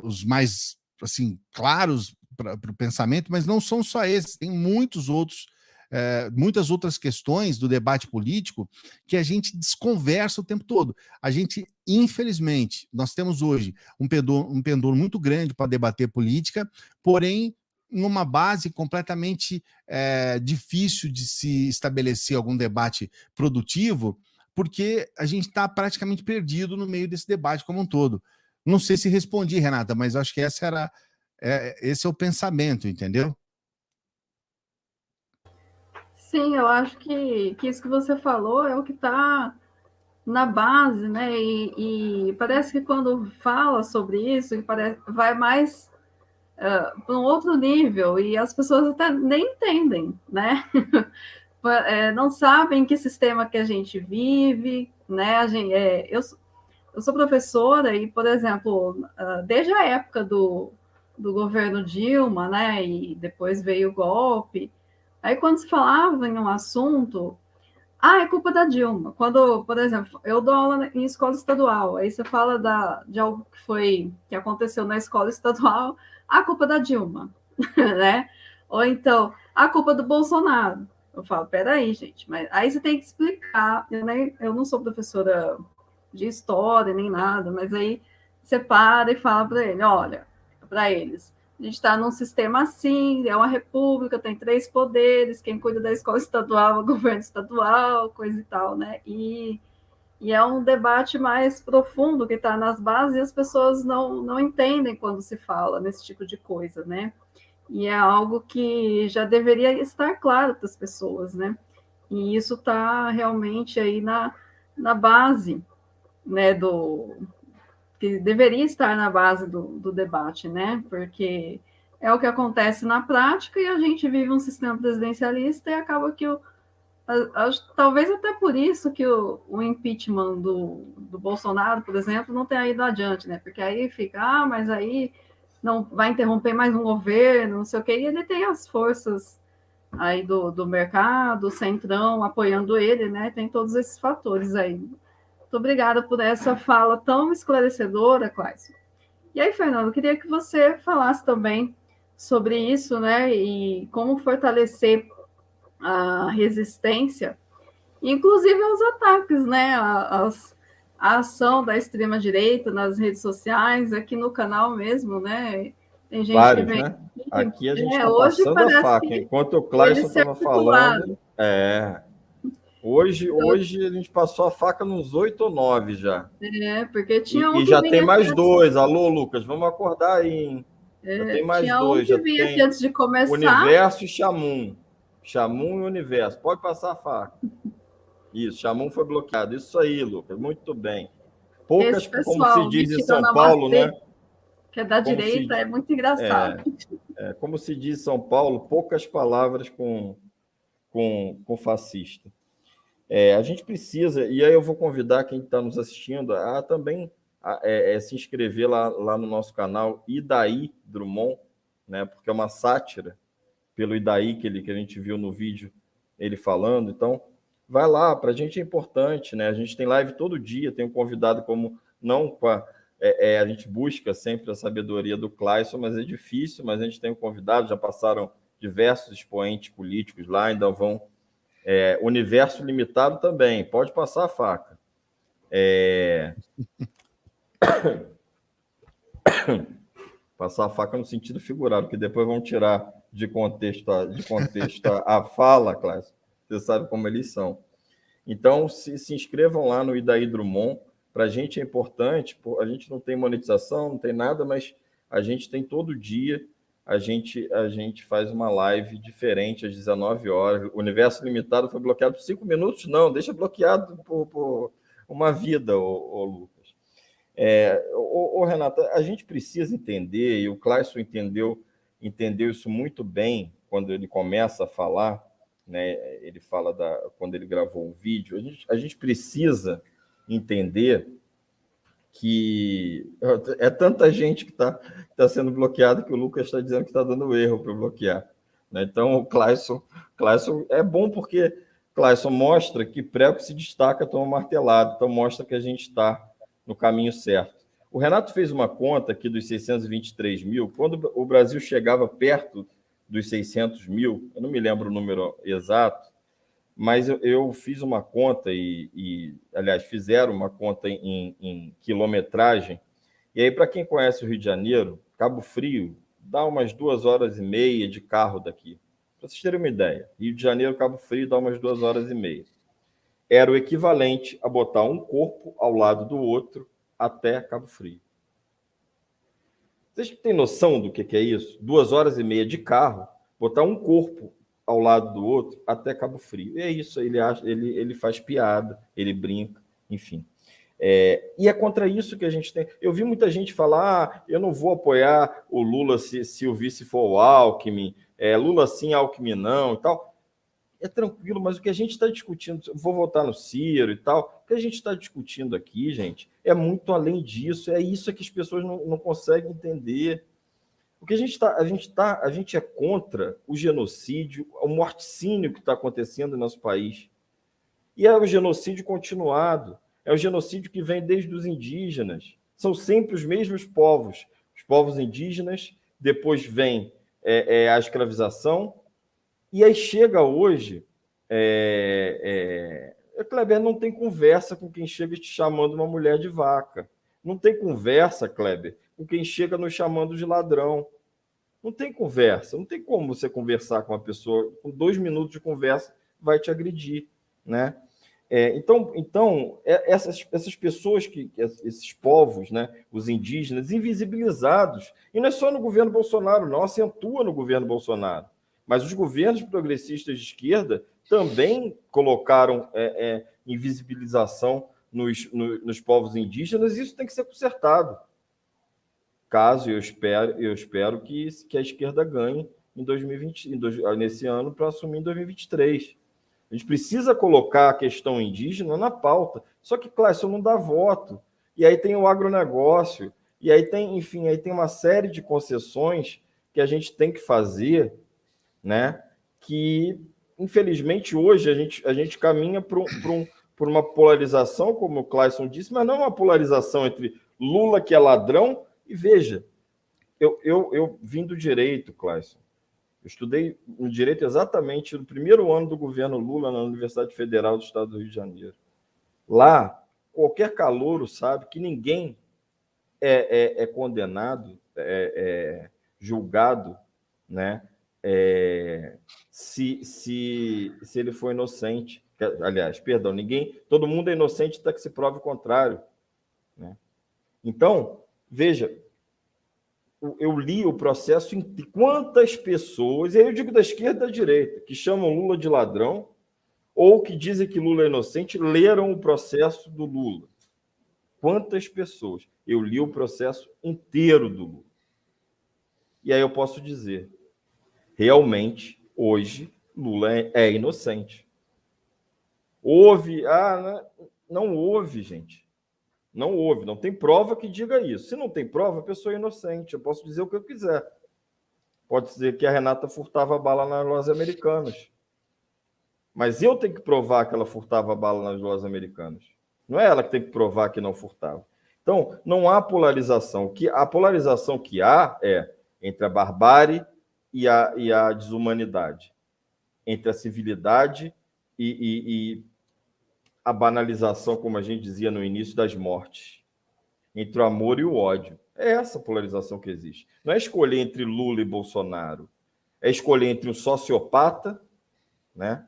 Os mais assim, claros para o pensamento, mas não são só esses, tem muitas outras questões do debate político que a gente desconversa o tempo todo. A gente, infelizmente, nós temos hoje um pendor muito grande para debater política, porém, numa base completamente difícil de se estabelecer algum debate produtivo, porque a gente está praticamente perdido no meio desse debate como um todo. Não sei se respondi, Renata, mas acho que esse é o pensamento, entendeu? Sim, eu acho que isso que você falou é o que está na base, né? E parece que quando fala sobre isso, vai mais para um outro nível, e as pessoas até nem entendem, né? Não sabem que sistema que a gente vive, né? Eu sou professora e, por exemplo, desde a época do governo Dilma, né? E depois veio o golpe. Aí, quando se falava em um assunto, é culpa da Dilma. Quando, por exemplo, eu dou aula em escola estadual, aí você fala de algo que aconteceu na escola estadual, a culpa da Dilma, né? Ou então, a culpa do Bolsonaro. Eu falo, peraí, gente, mas aí você tem que explicar. Eu não sou professora de história nem nada, mas aí você para e fala para eles, a gente está num sistema assim, é uma república, tem 3 poderes, quem cuida da escola estadual é o governo estadual, coisa e tal, né? E é um debate mais profundo que está nas bases e as pessoas não entendem quando se fala nesse tipo de coisa, né? E é algo que já deveria estar claro para as pessoas, né? E isso está realmente aí na base, né, que deveria estar na base do debate, né? Porque é o que acontece na prática e a gente vive um sistema presidencialista e acaba que talvez até por isso que o impeachment do Bolsonaro, por exemplo, não tenha ido adiante, né? Porque aí fica, mas aí não vai interromper mais um governo, não sei o quê, e ele tem as forças aí do mercado, o centrão apoiando ele, né? Tem todos esses fatores aí. Muito obrigada por essa fala tão esclarecedora, Cláudio. E aí, Fernando, eu queria que você falasse também sobre isso, né? E como fortalecer a resistência, inclusive aos ataques, né? A ação da extrema-direita nas redes sociais, aqui no canal mesmo, né? Tem gente Vários, que vem. né? Aqui a gente está Hoje passando a parece faca. que Enquanto o Clayson estava falando. Hoje a gente passou a faca nos 8 ou 9 já. Porque tinha e já tem mais 2. Alô, Lucas, vamos acordar aí, hein? Já tem mais tinha 2. Já vinha aqui antes de começar. Universo e Xamum. Xamum e Universo. Pode passar a faca. Isso, Xamum foi bloqueado. Isso aí, Lucas. Muito bem. Poucas, como se diz em São Paulo, né? Que é da direita, é muito engraçado. Como se diz em São Paulo, poucas palavras com fascista. A gente precisa, e aí eu vou convidar quem está nos assistindo a também se inscrever lá no nosso canal Idaí Drummond, né, porque é uma sátira pelo Idaí que a gente viu no vídeo ele falando. Então, vai lá, para a gente é importante, né? A gente tem live todo dia, tem um convidado como não a gente busca sempre a sabedoria do Clayson, mas é difícil, mas a gente tem um convidado, já passaram diversos expoentes políticos lá, ainda vão. Universo limitado também, pode passar a faca. Passar a faca no sentido figurado, que depois vão tirar de contexto a fala, Cláudio. Você sabe como eles são. Então, se inscrevam lá no Idaí Drummond. Para a gente é importante, a gente não tem monetização, não tem nada, mas a gente tem todo dia, a gente faz uma live diferente às 19 horas. O Universo Limitado foi bloqueado por 5 minutos? Não, deixa bloqueado por uma vida, ô Lucas. Renata, a gente precisa entender, e o Clayson entendeu isso muito bem quando ele começa a falar, né? Ele fala quando ele gravou um vídeo. A gente precisa entender que é tanta gente que está sendo bloqueada que o Lucas está dizendo que está dando erro para bloquear, né? Então, o Clayson é bom porque Clayson mostra que prego se destaca, toma martelado, então mostra que a gente está no caminho certo. O Renato fez uma conta aqui dos 623 mil, quando o Brasil chegava perto dos 600 mil, eu não me lembro o número exato, mas eu fiz uma conta aliás, fizeram uma conta em quilometragem, e aí, para quem conhece o Rio de Janeiro, Cabo Frio dá umas 2h30 de carro daqui. Para vocês terem uma ideia, Rio de Janeiro, Cabo Frio dá umas 2h30. Era o equivalente a botar um corpo ao lado do outro até Cabo Frio. Vocês têm noção do que é isso? 2h30 de carro, botar um corpo ao lado do outro até Cabo Frio. E é isso, ele faz piada, ele brinca, enfim. E é contra isso que a gente tem. Eu vi muita gente falar: eu não vou apoiar o Lula se o vice for o Alckmin, Lula sim, Alckmin não e tal. É tranquilo, mas o que a gente está discutindo, vou votar no Ciro e tal, o que a gente está discutindo aqui, gente, é muito além disso, é isso que as pessoas não conseguem entender. Porque a gente é contra o genocídio, o morticínio que está acontecendo no nosso país. E é o genocídio continuado, é o genocídio que vem desde os indígenas. São sempre os mesmos povos, os povos indígenas, depois vem a escravização, e aí chega hoje, Kleber, não tem conversa com quem chega te chamando uma mulher de vaca. Não tem conversa, Kleber, com quem chega nos chamando de ladrão. Não tem conversa, não tem como você conversar com uma pessoa, com 2 minutos de conversa, vai te agredir, né? Então essas pessoas, esses povos, né, os indígenas, invisibilizados, e não é só no governo Bolsonaro, não, acentua no governo Bolsonaro, mas os governos progressistas de esquerda também colocaram invisibilização nos povos indígenas, e isso tem que ser consertado. Caso eu espero que a esquerda ganhe em 2020, nesse ano, para assumir em 2023. A gente precisa colocar a questão indígena na pauta. Só que, claro, isso não dá voto. E aí tem o agronegócio, e aí tem, enfim, aí tem uma série de concessões que a gente tem que fazer, né? Que, infelizmente, hoje a gente caminha por uma polarização, como o Clayson disse, mas não uma polarização entre Lula, que é ladrão, e veja, eu vim do direito, Clayson. Eu estudei no direito exatamente no primeiro ano do governo Lula na Universidade Federal do Estado do Rio de Janeiro. Lá, qualquer calouro sabe que ninguém é condenado, julgado, né? Se ele for inocente. Aliás, perdão, todo mundo é inocente até que se prove o contrário, né? Então, veja, eu li o processo em quantas pessoas, e aí eu digo da esquerda e da direita, que chamam Lula de ladrão ou que dizem que Lula é inocente, leram o processo do Lula. Quantas pessoas? Eu li o processo inteiro do Lula. E aí eu posso dizer, realmente, hoje, Lula é inocente. Houve... não houve, gente. Não houve, não tem prova que diga isso. Se não tem prova, a pessoa é inocente. Eu posso dizer o que eu quiser. Pode dizer que a Renata furtava bala nas lojas Americanas. Mas eu tenho que provar que ela furtava bala nas lojas Americanas. Não é ela que tem que provar que não furtava. Então, não há polarização. A polarização que há é entre a barbárie e a desumanidade. Entre a civilidade e a banalização, como a gente dizia no início, das mortes, entre o amor e o ódio. É essa polarização que existe. Não é escolher entre Lula e Bolsonaro, é escolher entre um sociopata, né?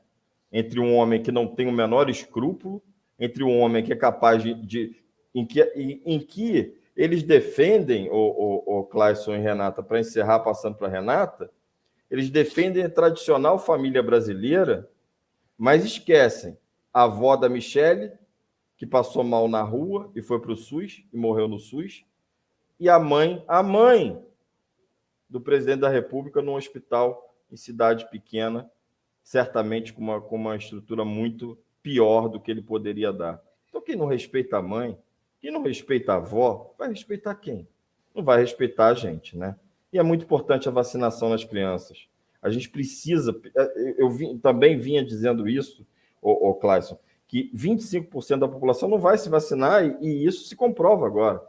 Entre um homem que não tem o menor escrúpulo, entre um homem que é capaz em que eles defendem, o Clayson e Renata, para encerrar, passando para a Renata, eles defendem a tradicional família brasileira, mas esquecem a avó da Michele, que passou mal na rua e foi para o SUS, e morreu no SUS, e a mãe do presidente da República num hospital em cidade pequena, certamente com uma estrutura muito pior do que ele poderia dar. Então, quem não respeita a mãe, quem não respeita a avó, vai respeitar quem? Não vai respeitar a gente, né? E é muito importante a vacinação nas crianças. A gente precisa... também vinha dizendo isso, o Clayson, que 25% da população não vai se vacinar e isso se comprova agora.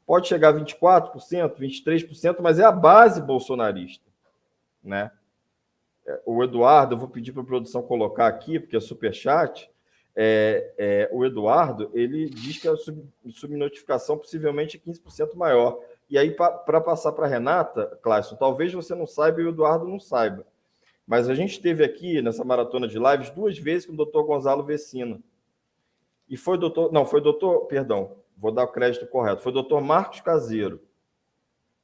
Pode chegar a 24%, 23%, mas é a base bolsonarista, né? O Eduardo, eu vou pedir para a produção colocar aqui, porque é superchat, o Eduardo, ele diz que a subnotificação possivelmente é 15% maior. E aí, para passar para a Renata, Clayson, talvez você não saiba e o Eduardo não saiba, mas a gente esteve aqui nessa maratona de lives 2 vezes com o doutor Gonzalo Vecina. E foi o doutor... Não, foi o doutor... Perdão, vou dar o crédito correto. Foi o doutor Marcos Caseiro,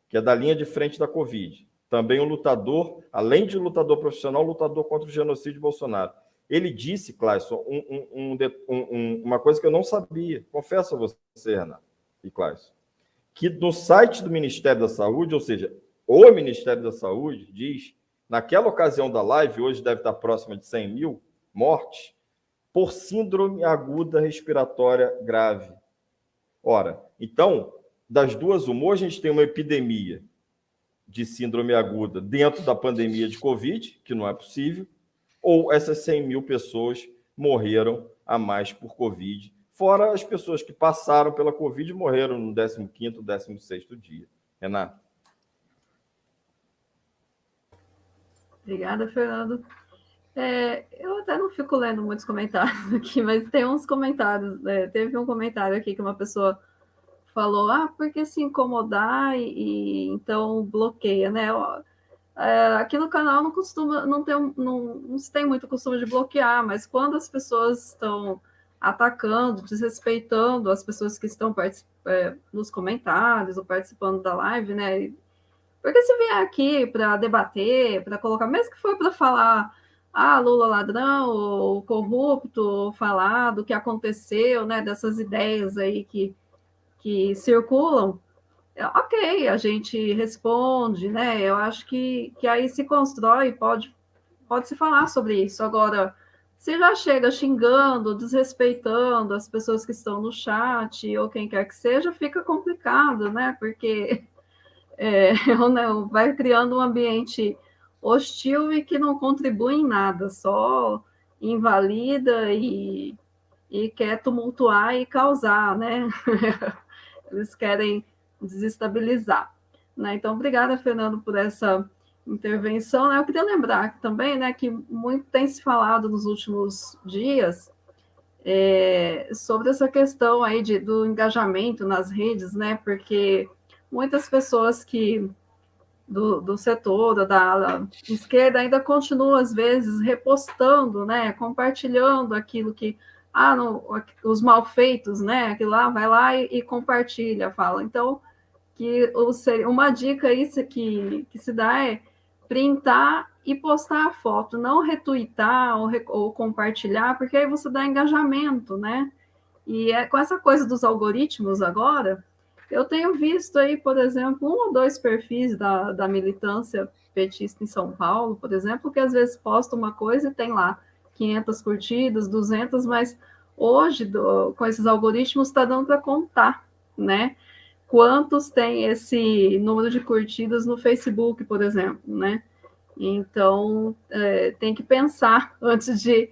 que é da linha de frente da Covid. Também um lutador, além de lutador profissional, lutador contra o genocídio de Bolsonaro. Ele disse, Clayson, uma coisa que eu não sabia, confesso a você, Renato e Clayson, que no site do Ministério da Saúde, ou seja, o Ministério da Saúde diz, naquela ocasião da live, hoje deve estar próxima de 100 mil mortes, por síndrome aguda respiratória grave. Ora, então, das duas, uma, a gente tem uma epidemia de síndrome aguda dentro da pandemia de Covid, que não é possível, ou essas 100 mil pessoas morreram a mais por Covid, fora as pessoas que passaram pela Covid e morreram no 15º, 16º dia. Renato. Obrigada, Fernando. Eu até não fico lendo muitos comentários aqui, mas tem uns comentários. Teve um comentário aqui que uma pessoa falou, porque se incomodar e então bloqueia, né? Aqui no canal não se tem muito costume de bloquear, mas quando as pessoas estão atacando, desrespeitando as pessoas que estão nos comentários ou participando da live, né? Porque se vier aqui para debater, para colocar, mesmo que for para falar, Lula ladrão, ou corrupto, ou falar do que aconteceu, né? Dessas ideias aí que circulam, ok, a gente responde, né? Eu acho que aí se constrói, pode-se falar sobre isso. Agora, se já chega xingando, desrespeitando as pessoas que estão no chat, ou quem quer que seja, fica complicado, né? Porque vai criando um ambiente hostil e que não contribui em nada, só invalida e quer tumultuar e causar, né? Eles querem desestabilizar, né? Então, obrigada, Fernando, por essa intervenção, né? Eu queria lembrar também, né, que muito tem se falado nos últimos dias sobre essa questão aí do engajamento nas redes, né? Porque muitas pessoas do setor, da ala esquerda, ainda continuam, às vezes, repostando, né? Compartilhando aquilo que os malfeitos, né? Aquilo lá, vai lá e compartilha, fala. Então, uma dica isso que se dá é printar e postar a foto, não retweetar ou compartilhar, porque aí você dá engajamento, né? E com essa coisa dos algoritmos agora, eu tenho visto aí, por exemplo, 1 ou 2 perfis da militância petista em São Paulo, por exemplo, que às vezes posta uma coisa e tem lá 500 curtidas, 200, mas hoje, com esses algoritmos, está dando para contar, né? Quantos tem esse número de curtidas no Facebook, por exemplo, né? Então, tem que pensar antes de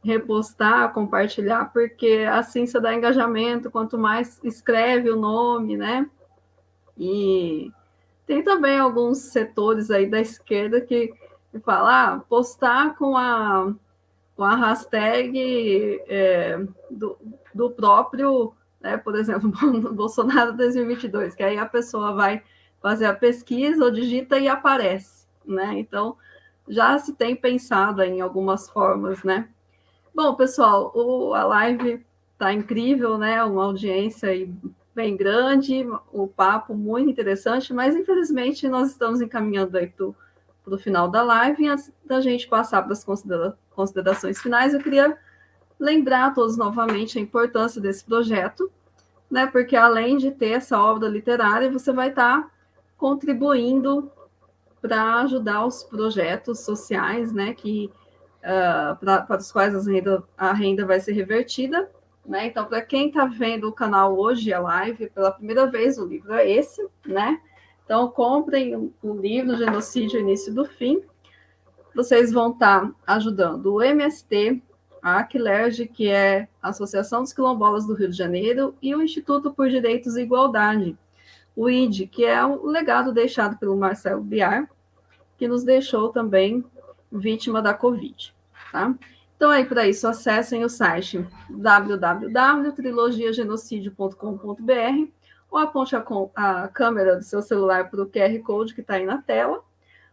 repostar, compartilhar, porque assim você dá engajamento, quanto mais escreve o nome, né? E tem também alguns setores aí da esquerda que falam, postar com a hashtag do próprio, né, por exemplo, Bolsonaro 2022, que aí a pessoa vai fazer a pesquisa ou digita e aparece, né? Então, já se tem pensado em algumas formas, né? Bom, pessoal, a live está incrível, né? Uma audiência aí bem grande, o papo muito interessante, mas infelizmente nós estamos encaminhando aí para o final da live. E antes da gente passar para as considerações finais, eu queria lembrar a todos novamente a importância desse projeto, né? Porque além de ter essa obra literária, você vai estar contribuindo para ajudar os projetos sociais, né? Para os quais a renda vai ser revertida. Né? Então, para quem está vendo o canal hoje, a live, pela primeira vez, o livro é esse, né? Então, comprem o livro Genocídio, Início do Fim. Vocês vão estar ajudando o MST, a Aquilerge, que é a Associação dos Quilombolas do Rio de Janeiro, e o Instituto por Direitos e Igualdade, o ID, que é o legado deixado pelo Marcelo Biar, que nos deixou também vítima da Covid, tá? Então, aí, para isso, acessem o site www.trilogiagenocidio.com.br ou aponte a câmera do seu celular para o QR Code que está aí na tela,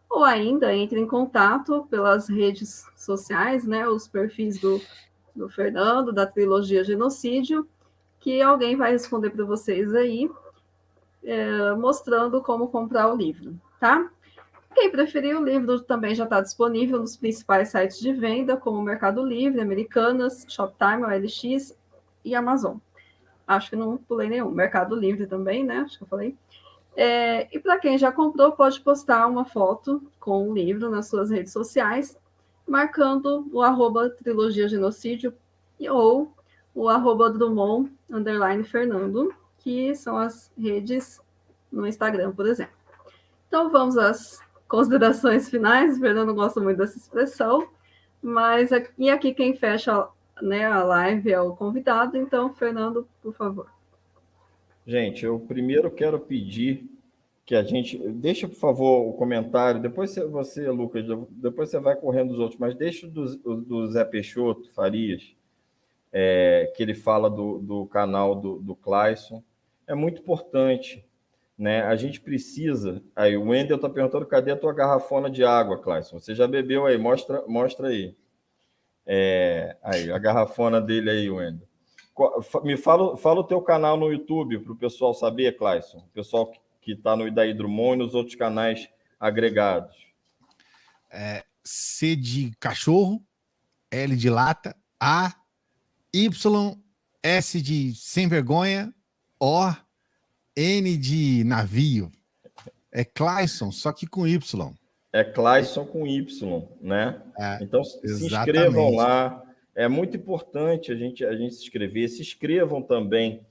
ou ainda entre em contato pelas redes sociais, né, os perfis do Fernando, da Trilogia Genocídio, que alguém vai responder para vocês aí, mostrando como comprar o livro, tá? Quem preferir, o livro também já está disponível nos principais sites de venda, como Mercado Livre, Americanas, Shoptime, OLX e Amazon. Acho que não pulei nenhum. Mercado Livre também, né? Acho que eu falei. E para quem já comprou, pode postar uma foto com o livro nas suas redes sociais, marcando o @Trilogia Genocídio ou o @Drummond_Fernando, que são as redes no Instagram, por exemplo. Então, vamos às considerações finais. O Fernando gosta muito dessa expressão, mas aqui quem fecha, né, a live é o convidado. Então, Fernando, por favor. Gente, eu primeiro quero pedir que a gente... Deixa, por favor, o comentário. Depois você, Lucas, depois você vai correndo os outros, mas deixa do Zé Peixoto Farias, que ele fala do canal do Clayson. É muito importante, né? A gente precisa... Aí, o Wendel está perguntando, cadê a tua garrafona de água, Clayson? Você já bebeu aí? Mostra aí. Aí, a garrafona dele aí, Wendel. Me fala o teu canal no YouTube, para o pessoal saber, Clayson. O pessoal que está no Idaí Drummond e nos outros canais agregados. C de cachorro, L de lata, A, Y, S de sem vergonha, O, N de navio. É Clayson, só que com Y. É Clayson com Y, né? Então, se exatamente. inscrevam lá. É muito importante a gente se inscrever. Se inscrevam também,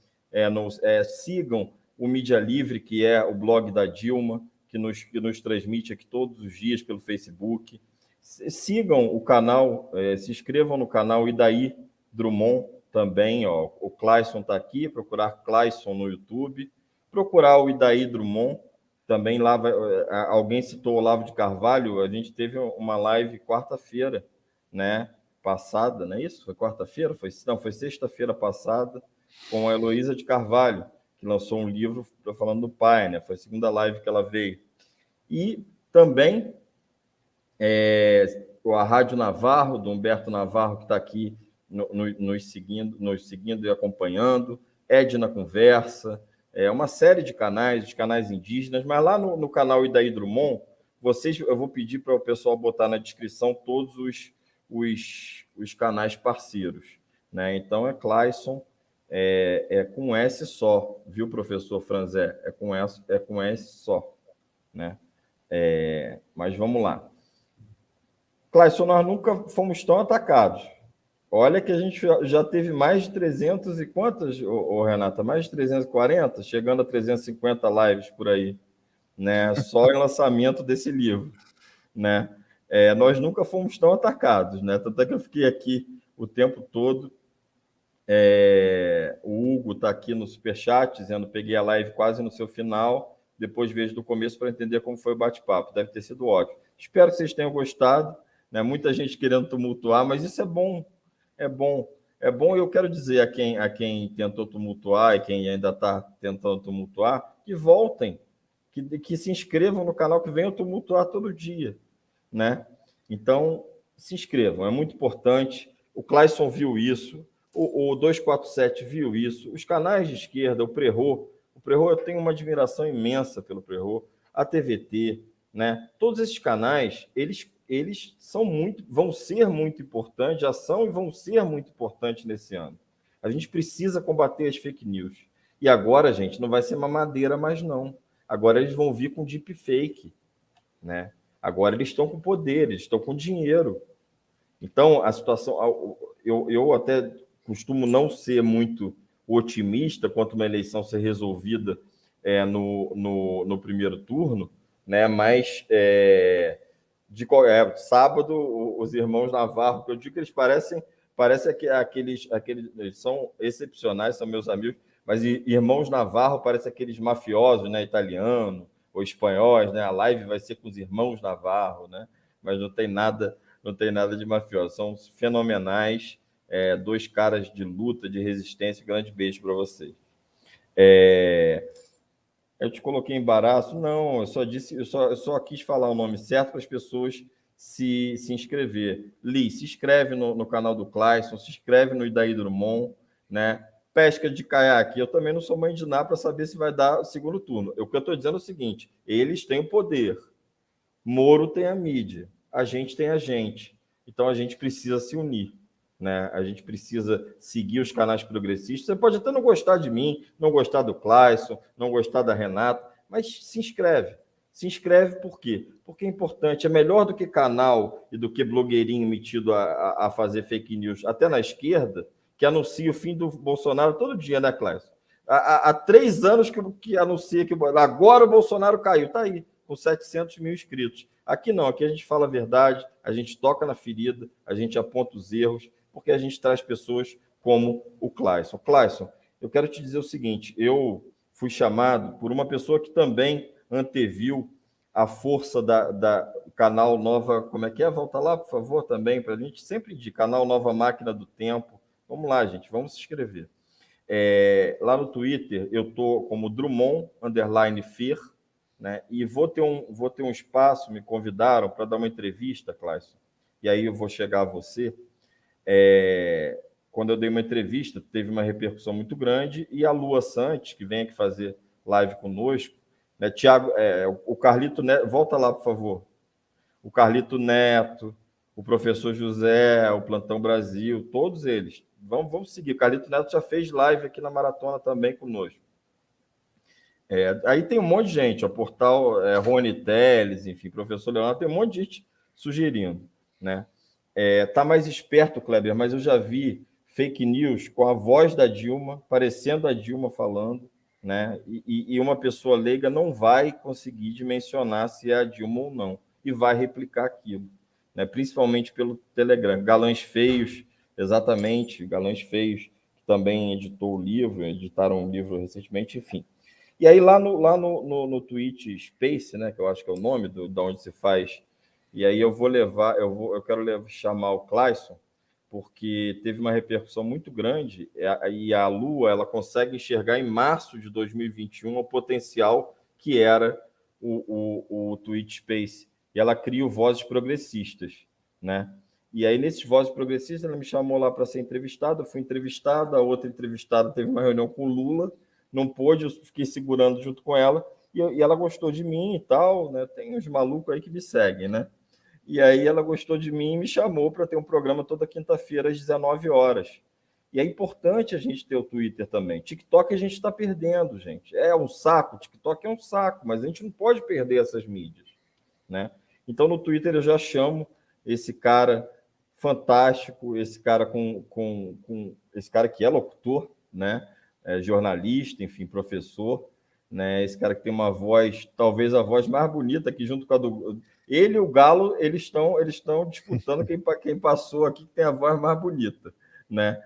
sigam o Mídia Livre, que é o blog da Dilma, que nos transmite aqui todos os dias pelo Facebook. Sigam o canal, se inscrevam no canal Idaí Drummond também. Ó, o Clayson está aqui, procurar Clayson no YouTube. Procurar o Idaí Drummond, também lá alguém citou o Olavo de Carvalho, a gente teve uma live quarta-feira, né, passada, não é isso? Foi quarta-feira? Foi sexta-feira passada, com a Heloísa de Carvalho, que lançou um livro falando do pai, né? Foi a segunda live que ela veio. E também a Rádio Navarro, do Humberto Navarro, que está aqui nos seguindo e acompanhando, Edna Conversa, uma série de canais, os canais indígenas, mas lá no canal Idaí Drummond, eu vou pedir para o pessoal botar na descrição todos os canais parceiros, né? Então, Clayson, com S só, viu, professor Franzé? É com S só, né? Mas vamos lá. Clayson, nós nunca fomos tão atacados. Olha que a gente já teve mais de 300 e quantas, Renata? Mais de 340, chegando a 350 lives por aí, né? Só em lançamento desse livro, né? Nós nunca fomos tão atacados, né? Tanto é que eu fiquei aqui o tempo todo. O Hugo está aqui no Superchat, dizendo: peguei a live quase no seu final, depois vejo do começo para entender como foi o bate-papo. Deve ter sido ótimo. Espero que vocês tenham gostado, né? Muita gente querendo tumultuar, mas isso é bom. É bom, e eu quero dizer a quem tentou tumultuar e quem ainda está tentando tumultuar, que voltem, que se inscrevam no canal, que venham tumultuar todo dia, né? Então, se inscrevam, é muito importante. O Clayson viu isso, O 247 viu isso, os canais de esquerda, o Prerro, eu tenho uma admiração imensa pelo Prerro, a TVT, né? Todos esses canais, eles vão ser muito importantes, já são e vão ser muito importantes nesse ano. A gente precisa combater as fake news. E agora, gente, não vai ser mamadeira mais não. Agora eles vão vir com deepfake, né? Agora eles estão com poder, eles estão com dinheiro. Então, a situação... Eu até costumo não ser muito otimista quanto uma eleição ser resolvida no primeiro turno, né? Mas sábado, os irmãos Navarro, que eu digo que eles parecem aqueles eles são excepcionais, são meus amigos, mas irmãos Navarro parecem aqueles mafiosos, né? Italianos ou espanhóis, né? A live vai ser com os irmãos Navarro, né? Mas não tem nada de mafioso, são fenomenais, dois caras de luta, de resistência. Grande beijo para vocês. Eu te coloquei em embaraço? Não, eu só quis falar o nome certo para as pessoas se inscrever. Liz, se inscreve no canal do Clayson, se inscreve no Idaí Drummond, né? Pesca de caiaque. Eu também não sou mãe de nada para saber se vai dar o segundo turno. O que eu estou dizendo é o seguinte: eles têm o poder, Moro tem a mídia, a gente tem a gente. Então a gente precisa se unir, né? A gente precisa seguir os canais progressistas. Você pode até não gostar de mim, não gostar do Clayson, não gostar da Renata, mas se inscreve. Se inscreve por quê? Porque é importante, é melhor do que canal e do que blogueirinho metido a fazer fake news, até na esquerda, que anuncia o fim do Bolsonaro todo dia, né, Clayson? Há 3 anos que anuncia que agora o Bolsonaro caiu, tá aí, com 700 mil inscritos. Aqui não, aqui a gente fala a verdade, a gente toca na ferida, a gente aponta os erros, porque a gente traz pessoas como o Clayson. Clayson, eu quero te dizer o seguinte: eu fui chamado por uma pessoa que também anteviu a força da canal Nova... Como é que é? Volta lá, por favor, também, para a gente sempre de canal Nova Máquina do Tempo. Vamos lá, gente, vamos se inscrever. Lá no Twitter, eu estou como Drummond_Fer, né? E vou ter um espaço, me convidaram para dar uma entrevista, Clayson, e aí eu vou chegar a você. Quando eu dei uma entrevista, teve uma repercussão muito grande, e a Lua Santos, que vem aqui fazer live conosco, né? Tiago, o Carlito Neto, volta lá, por favor. O Carlito Neto, o professor José, o Plantão Brasil, todos eles. Vamos seguir. O Carlito Neto já fez live aqui na Maratona também conosco. Aí tem um monte de gente, o portal Rony Teles, enfim, professor Leonardo, tem um monte de gente sugerindo, né? Tá mais esperto, Kleber, mas eu já vi fake news com a voz da Dilma, parecendo a Dilma falando, né? E uma pessoa leiga não vai conseguir dimensionar se é a Dilma ou não, e vai replicar aquilo, né? Principalmente pelo Telegram. Galãs Feios, exatamente, Galãs Feios, que também editaram um livro recentemente, enfim. E aí lá no Twitch Space, né, que eu acho que é o nome da onde se faz, e aí eu quero chamar o Clayson, porque teve uma repercussão muito grande, e a Lua ela consegue enxergar em março de 2021 o potencial que era o Twitch Space, e ela cria o Vozes Progressistas, né? E aí, nesses Vozes Progressistas, ela me chamou lá para ser entrevistada, eu fui entrevistada, a outra entrevistada teve uma reunião com o Lula, não pôde, eu fiquei segurando junto com ela, e ela gostou de mim e tal, né? Tem uns malucos aí que me seguem, né? E aí ela gostou de mim e me chamou para ter um programa toda quinta-feira às 19 horas. E é importante a gente ter o Twitter também. TikTok a gente está perdendo, gente. É um saco, TikTok é um saco, mas a gente não pode perder essas mídias, né? Então no Twitter eu já chamo esse cara fantástico, esse cara esse cara que é locutor, né? Jornalista, enfim, professor, né? Esse cara que tem uma voz, talvez a voz mais bonita aqui, junto com a do... Ele e o Galo, eles estão disputando quem passou aqui que tem a voz mais bonita, né?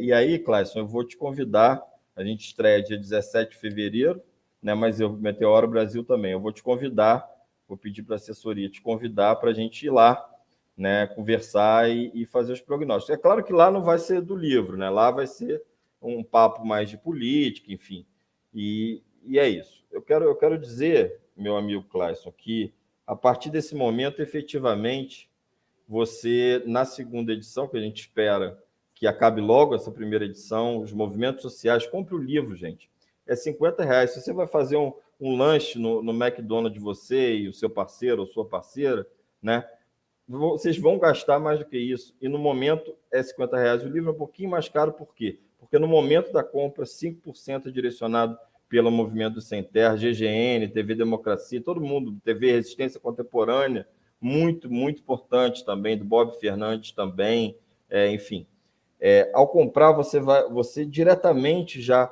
E aí, Clayson, eu vou te convidar, a gente estreia dia 17 de fevereiro, né? Mas Meteoro Brasil também, eu vou te convidar, vou pedir para a assessoria te convidar para a gente ir lá, né? Conversar e fazer os prognósticos. É claro que lá não vai ser do livro, né? Lá vai ser um papo mais de política, enfim. E é isso. Eu quero dizer, meu amigo Clayson, que a partir desse momento, efetivamente, você, na segunda edição, que a gente espera que acabe logo essa primeira edição, os movimentos sociais. Compre o livro, gente. É R$50. Se você vai fazer um lanche no McDonald's de você e o seu parceiro ou sua parceira, né? Vocês vão gastar mais do que isso. E no momento é R$50. O livro é um pouquinho mais caro, por quê? Porque no momento da compra, 5% é direcionado pelo Movimento do Sem Terra, GGN, TV Democracia, todo mundo, TV Resistência Contemporânea, muito, muito importante também, do Bob Fernandes também, enfim. Ao comprar, você diretamente já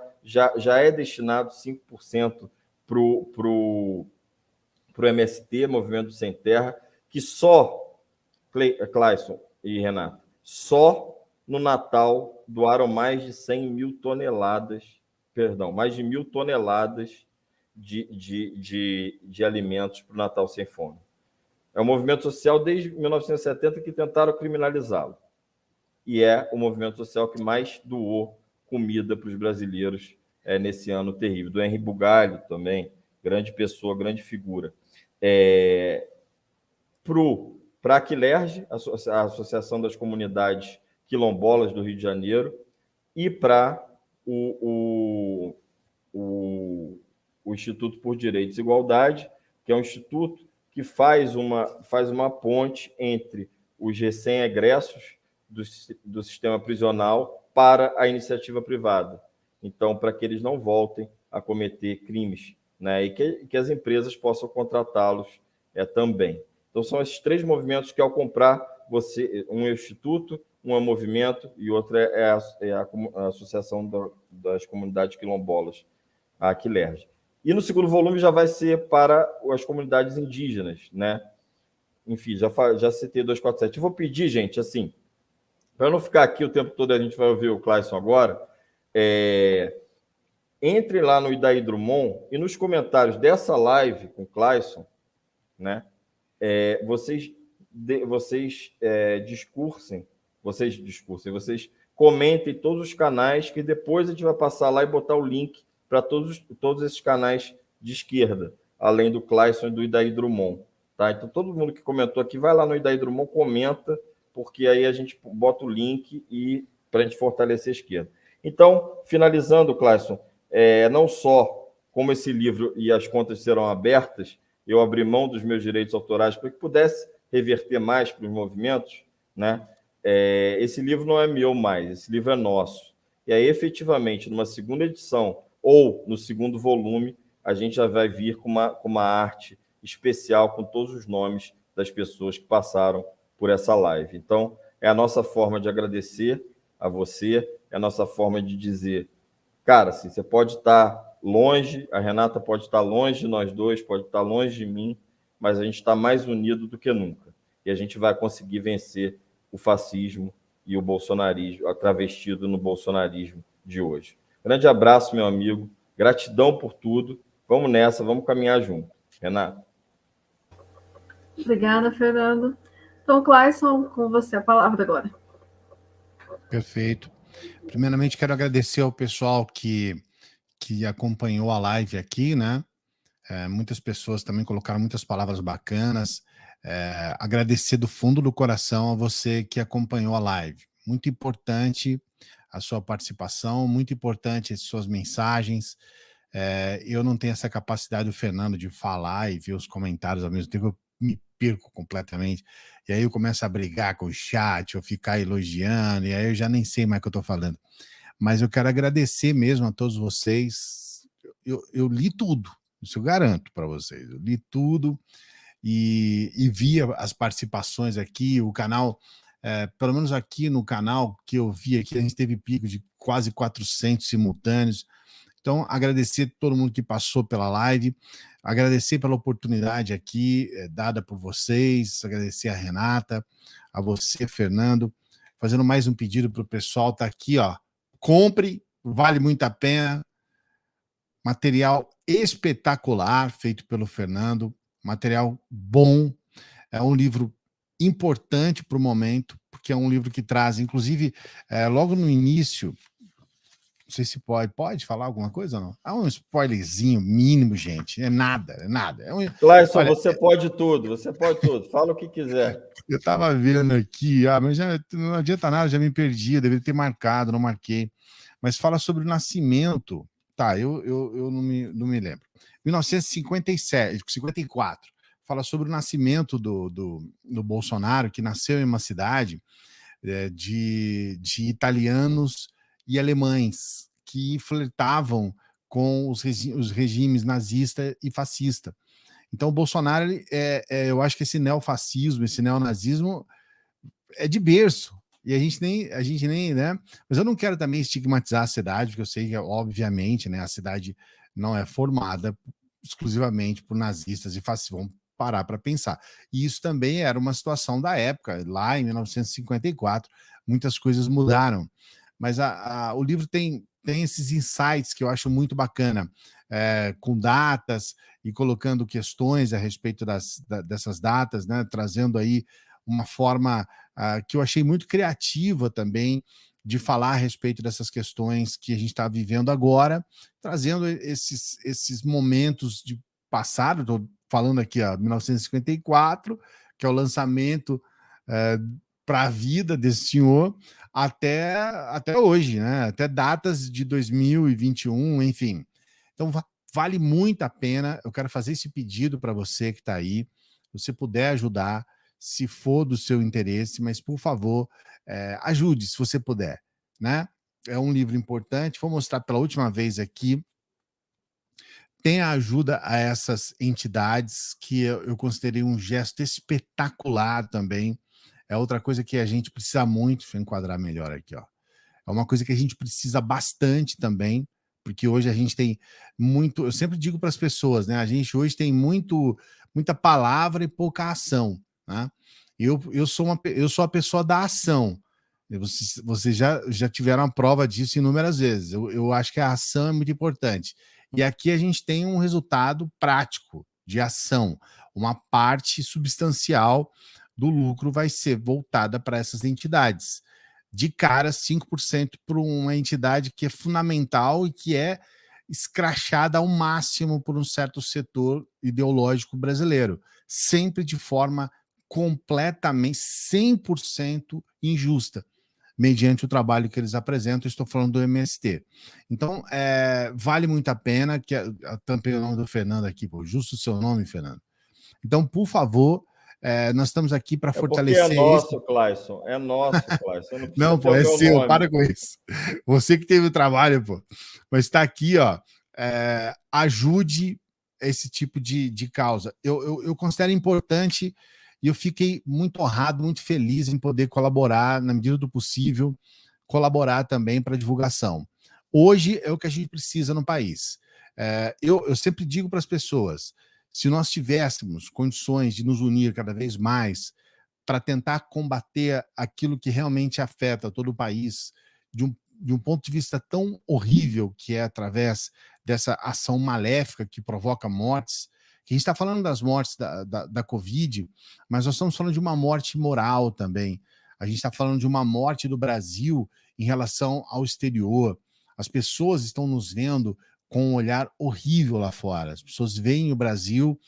é destinado 5% para o MST, Movimento do Sem Terra, que só, Clayson e Renato, só no Natal doaram mais de 100 mil toneladas, mais de 1.000 toneladas de alimentos para o Natal Sem Fome. É um movimento social desde 1970 que tentaram criminalizá-lo. E é o movimento social que mais doou comida para os brasileiros nesse ano terrível. Do Henri Bugalho também, grande pessoa, grande figura. Para a Aquilerge, a Associação das Comunidades Quilombolas do Rio de Janeiro, e para o Instituto por Direitos e Igualdade, que é um instituto que faz uma ponte entre os recém-egressos do sistema prisional para a iniciativa privada. Então, para que eles não voltem a cometer crimes, né? E que as empresas possam contratá-los também. Então, são esses 3 movimentos que, ao comprar, um é o Instituto, um é o Movimento e outro é a Associação das Comunidades Quilombolas, a Aquilerge. E no segundo volume já vai ser para as comunidades indígenas, né? Enfim, já citei 247. Eu vou pedir, gente, assim, para não ficar aqui o tempo todo, a gente vai ouvir o Clayson agora, entre lá no Idaí Drummond e nos comentários dessa live com o Clayson, né? Vocês comentem todos os canais, que depois a gente vai passar lá e botar o link para todos esses canais de esquerda, além do Clayson e do Idaí Drummond. Tá? Então, todo mundo que comentou aqui, vai lá no Idaí Drummond, comenta, porque aí a gente bota o link para a gente fortalecer a esquerda. Então, finalizando, Clayson, não só como esse livro e as contas serão abertas, eu abri mão dos meus direitos autorais para que pudesse reverter mais para os movimentos, né? Esse livro não é meu mais, esse livro é nosso. E aí, efetivamente, numa segunda edição ou no segundo volume, a gente já vai vir com uma arte especial com todos os nomes das pessoas que passaram por essa live. Então, é a nossa forma de agradecer a você, é a nossa forma de dizer, cara, assim, você pode estar longe, a Renata pode estar longe de nós dois, pode estar longe de mim, mas a gente está mais unido do que nunca. E a gente vai conseguir vencer o fascismo e o bolsonarismo, travestido no bolsonarismo de hoje. Grande abraço, meu amigo. Gratidão por tudo. Vamos nessa, vamos caminhar junto. Renata. Obrigada, Fernando. Então, Clayson, com você a palavra agora. Perfeito. Primeiramente, quero agradecer ao pessoal que acompanhou a live aqui, né? Muitas pessoas também colocaram muitas palavras bacanas. Agradecer do fundo do coração a você que acompanhou a live. Muito importante a sua participação, muito importante as suas mensagens. Eu não tenho essa capacidade do Fernando de falar e ver os comentários ao mesmo tempo, eu me perco completamente. E aí eu começo a brigar com o chat, eu ficar elogiando, e aí eu já nem sei mais o que eu estou falando. Mas eu quero agradecer mesmo a todos vocês. Eu li tudo, isso eu garanto para vocês. Eu li tudo e vi as participações aqui, o canal, pelo menos aqui no canal que eu vi aqui, a gente teve pico de quase 400 simultâneos. Então, agradecer a todo mundo que passou pela live, agradecer pela oportunidade aqui dada por vocês, agradecer a Renata, a você, Fernando, fazendo mais um pedido para o pessoal, tá aqui, ó, compre, vale muito a pena, material espetacular feito pelo Fernando, material bom, é um livro importante para o momento, porque é um livro que traz, inclusive, logo no início, Não sei se pode falar alguma coisa ou não? É um spoilerzinho mínimo, gente. É nada, é nada. Clayson, Olha, você pode tudo, você pode tudo. Fala o que quiser. eu estava vendo aqui, mas já não adianta nada, já me perdi, eu deveria ter marcado, não marquei. Mas fala sobre o nascimento. Tá, eu não me lembro. 1957, 54. Fala sobre o nascimento do Bolsonaro, que nasceu em uma cidade de italianos e alemães que flertavam com os regimes nazista e fascista. Então, o Bolsonaro, eu acho que esse neofascismo, esse neonazismo é de berço. E a gente nem, né? Mas eu não quero também estigmatizar a cidade, porque eu sei que, obviamente, né, a cidade não é formada exclusivamente por nazistas e fascistas. Vamos parar para pensar. E isso também era uma situação da época, lá em 1954, muitas coisas mudaram. Mas o livro tem esses insights que eu acho muito bacana, com datas e colocando questões a respeito dessas datas, né, trazendo aí uma forma que eu achei muito criativa também de falar a respeito dessas questões que a gente está vivendo agora, trazendo esses momentos de passado. Estou falando aqui, 1954, que é o lançamento para a vida desse senhor, até hoje, né? Até datas de 2021, enfim. Então, vale muito a pena. Eu quero fazer esse pedido para você que está aí, se você puder ajudar, se for do seu interesse, mas, por favor, ajude se você puder, né? É um livro importante. Vou mostrar pela última vez aqui. Tem a ajuda a essas entidades, que eu considerei um gesto espetacular também. É outra coisa que a gente precisa muito. Deixa eu enquadrar melhor aqui, ó. É uma coisa que a gente precisa bastante também, porque hoje a gente tem muito. Eu sempre digo para as pessoas, né? A gente hoje tem muita palavra e pouca ação, né? Eu sou a pessoa da ação. Vocês já tiveram a prova disso inúmeras vezes. Eu acho que a ação é muito importante. E aqui a gente tem um resultado prático de ação. Uma parte substancial do lucro vai ser voltada para essas entidades. De cara, 5% para uma entidade que é fundamental e que é escrachada ao máximo por um certo setor ideológico brasileiro, sempre de forma completamente 100% injusta, mediante o trabalho que eles apresentam. Estou falando do MST. Então, vale muito a pena, que tampei o nome do Fernando aqui, pô, justo o seu nome, Fernando. Então, por favor, nós estamos aqui para fortalecer. Porque é nosso, Clayson. É nosso, Clayson. Não, pô, é seu, nome. Para com isso. Você que teve o trabalho, pô. Mas está aqui, ó. Ajude esse tipo de causa. Eu considero importante e eu fiquei muito honrado, muito feliz em poder colaborar, na medida do possível, colaborar também para a divulgação. Hoje é o que a gente precisa no país. Eu sempre digo para as pessoas, se nós tivéssemos condições de nos unir cada vez mais para tentar combater aquilo que realmente afeta todo o país, de um ponto de vista tão horrível que é através dessa ação maléfica que provoca mortes, que a gente está falando das mortes da Covid, mas nós estamos falando de uma morte moral também. A gente está falando de uma morte do Brasil em relação ao exterior. As pessoas estão nos vendo com um olhar horrível lá fora. As pessoas veem o Brasil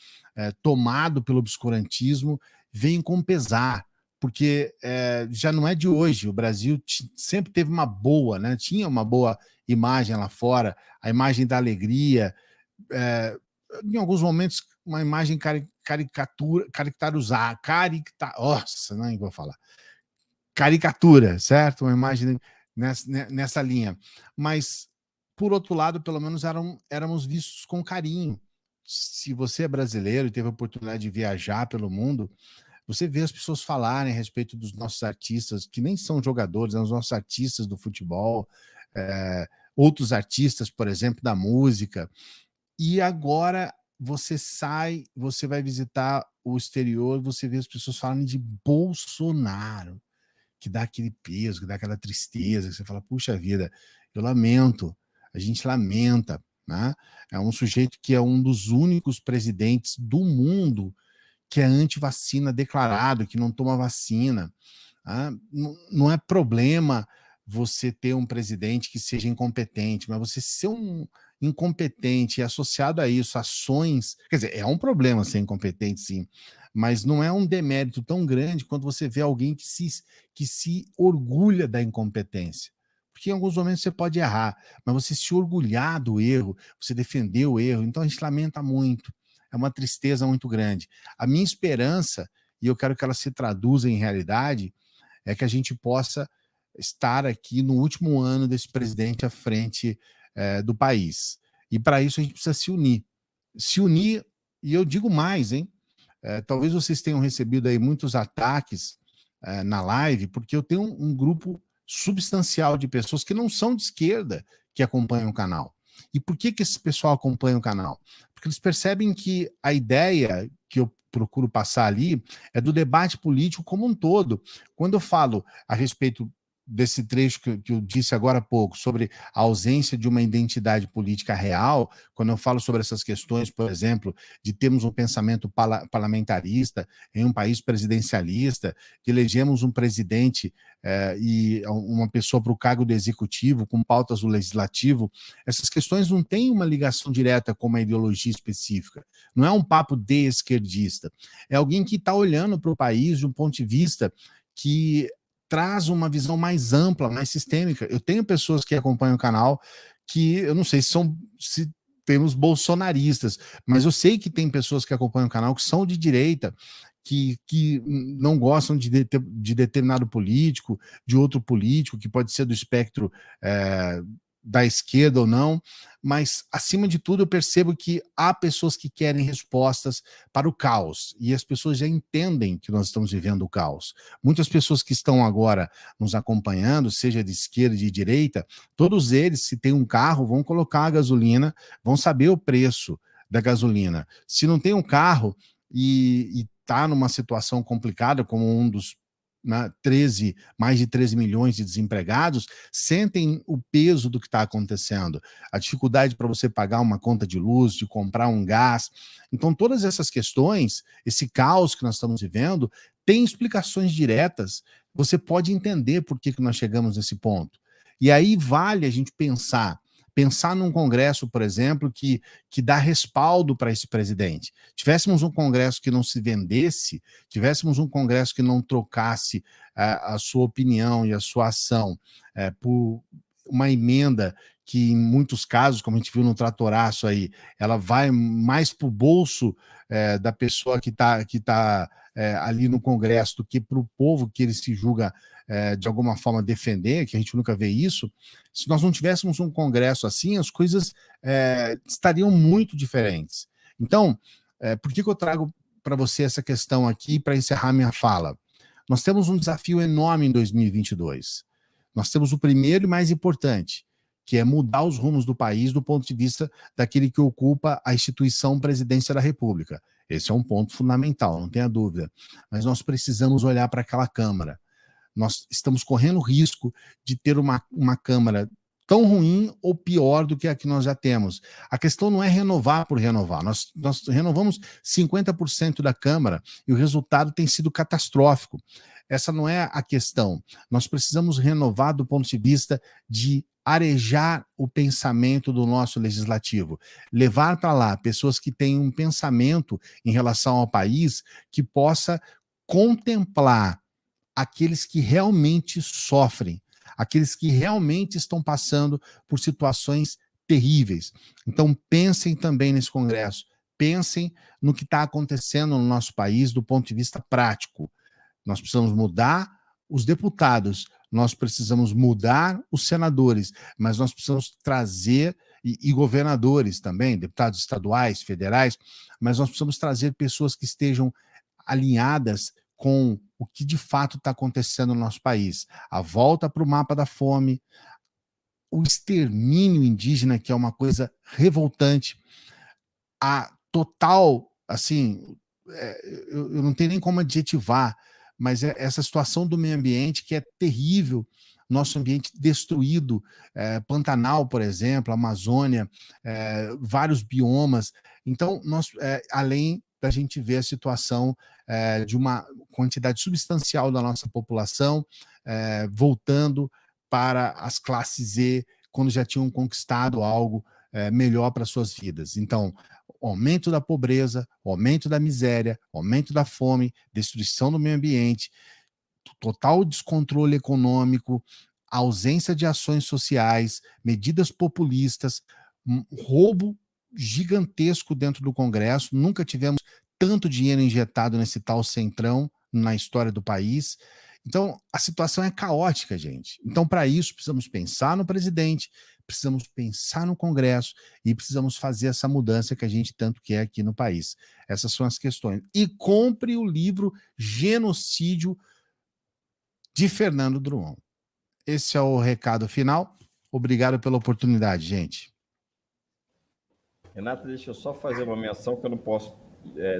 tomado pelo obscurantismo, veem com pesar, porque já não é de hoje. O Brasil sempre teve uma boa, né? Tinha uma boa imagem lá fora, a imagem da alegria, em alguns momentos uma imagem caricatura, certo? Uma imagem nessa linha. Mas, por outro lado, pelo menos éramos vistos com carinho. Se você é brasileiro e teve a oportunidade de viajar pelo mundo, você vê as pessoas falarem a respeito dos nossos artistas, que nem são jogadores, são os nossos artistas do futebol, outros artistas, por exemplo, da música. E agora você vai visitar o exterior, você vê as pessoas falando de Bolsonaro, que dá aquele peso, que dá aquela tristeza, que você fala, puxa vida, eu lamento, a gente lamenta, né? É um sujeito que é um dos únicos presidentes do mundo que é anti-vacina declarado, que não toma vacina. Não é problema você ter um presidente que seja incompetente, mas você ser um incompetente e associado a isso, ações, quer dizer, é um problema ser incompetente, sim, mas não é um demérito tão grande quando você vê alguém que se orgulha da incompetência. Porque em alguns momentos você pode errar, mas você se orgulhar do erro, você defender o erro, então a gente lamenta muito, é uma tristeza muito grande. A minha esperança, e eu quero que ela se traduza em realidade, é que a gente possa estar aqui no último ano desse presidente à frente do país. E para isso a gente precisa se unir. Se unir, e eu digo mais, hein? Talvez vocês tenham recebido aí muitos ataques na live, porque eu tenho um grupo substancial de pessoas que não são de esquerda que acompanham o canal. E por que esse pessoal acompanha o canal? Porque eles percebem que a ideia que eu procuro passar ali é do debate político como um todo. Quando eu falo a respeito desse trecho que eu disse agora há pouco, sobre a ausência de uma identidade política real, quando eu falo sobre essas questões, por exemplo, de termos um pensamento parlamentarista em um país presidencialista, de elegemos um presidente e uma pessoa para o cargo do executivo, com pautas do legislativo, essas questões não têm uma ligação direta com uma ideologia específica. Não é um papo de esquerdista. É alguém que está olhando para o país de um ponto de vista que traz uma visão mais ampla, mais sistêmica. Eu tenho pessoas que acompanham o canal que eu não sei se temos bolsonaristas, mas eu sei que tem pessoas que acompanham o canal que são de direita, que não gostam de determinado político, de outro político, que pode ser do espectro da esquerda ou não, mas acima de tudo eu percebo que há pessoas que querem respostas para o caos, e as pessoas já entendem que nós estamos vivendo o caos. Muitas pessoas que estão agora nos acompanhando, seja de esquerda e de direita, todos eles, se tem um carro, vão colocar a gasolina, vão saber o preço da gasolina. Se não tem um carro e está numa situação complicada, como um dos mais de 13 milhões de desempregados, sentem o peso do que está acontecendo, a dificuldade para você pagar uma conta de luz, de comprar um gás. Então, todas essas questões, esse caos que nós estamos vivendo, tem explicações diretas, você pode entender por que nós chegamos nesse ponto. E aí vale a gente pensar num Congresso, por exemplo, que dá respaldo para esse presidente. Tivéssemos um Congresso que não se vendesse, tivéssemos um Congresso que não trocasse a sua opinião e a sua ação por uma emenda que, em muitos casos, como a gente viu no tratoraço aí, ela vai mais para o bolso da pessoa que tá ali no Congresso do que para o povo que ele se julga de alguma forma defender, que a gente nunca vê isso. Se nós não tivéssemos um Congresso assim, as coisas estariam muito diferentes. Então, por que eu trago para você essa questão aqui para encerrar minha fala? Nós temos um desafio enorme em 2022. Nós temos o primeiro e mais importante, que é mudar os rumos do país do ponto de vista daquele que ocupa a instituição Presidência da República. Esse é um ponto fundamental, não tenha dúvida. Mas nós precisamos olhar para aquela Câmara. Nós estamos correndo risco de ter uma Câmara tão ruim ou pior do que a que nós já temos. A questão não é renovar por renovar. Nós renovamos 50% da Câmara e o resultado tem sido catastrófico. Essa não é a questão. Nós precisamos renovar do ponto de vista de arejar o pensamento do nosso legislativo, levar para lá pessoas que têm um pensamento em relação ao país que possa contemplar aqueles que realmente sofrem, aqueles que realmente estão passando por situações terríveis. Então, pensem também nesse Congresso, pensem no que está acontecendo no nosso país do ponto de vista prático. Nós precisamos mudar os deputados, nós precisamos mudar os senadores, mas nós precisamos trazer, e governadores também, deputados estaduais, federais, mas nós precisamos trazer pessoas que estejam alinhadas com o que de fato está acontecendo no nosso país. A volta para o mapa da fome, o extermínio indígena, que é uma coisa revoltante, a total, assim, eu não tenho nem como adjetivar, mas essa situação do meio ambiente que é terrível, nosso ambiente destruído, Pantanal, por exemplo, Amazônia, vários biomas. Então, além da gente ver a situação de uma quantidade substancial da nossa população voltando para as classes Z, quando já tinham conquistado algo melhor para suas vidas. Então, o aumento da pobreza, o aumento da miséria, o aumento da fome, destruição do meio ambiente, total descontrole econômico, ausência de ações sociais, medidas populistas, roubo gigantesco dentro do Congresso. Nunca tivemos tanto dinheiro injetado nesse tal centrão na história do país. Então, a situação é caótica, gente. Então, para isso, precisamos pensar no presidente, precisamos pensar no Congresso e precisamos fazer essa mudança que a gente tanto quer aqui no país. Essas são as questões. E compre o livro Genocídio de Fernando Drummond. Esse é o recado final. Obrigado pela oportunidade, gente. Renata, deixa eu só fazer uma menção que eu não posso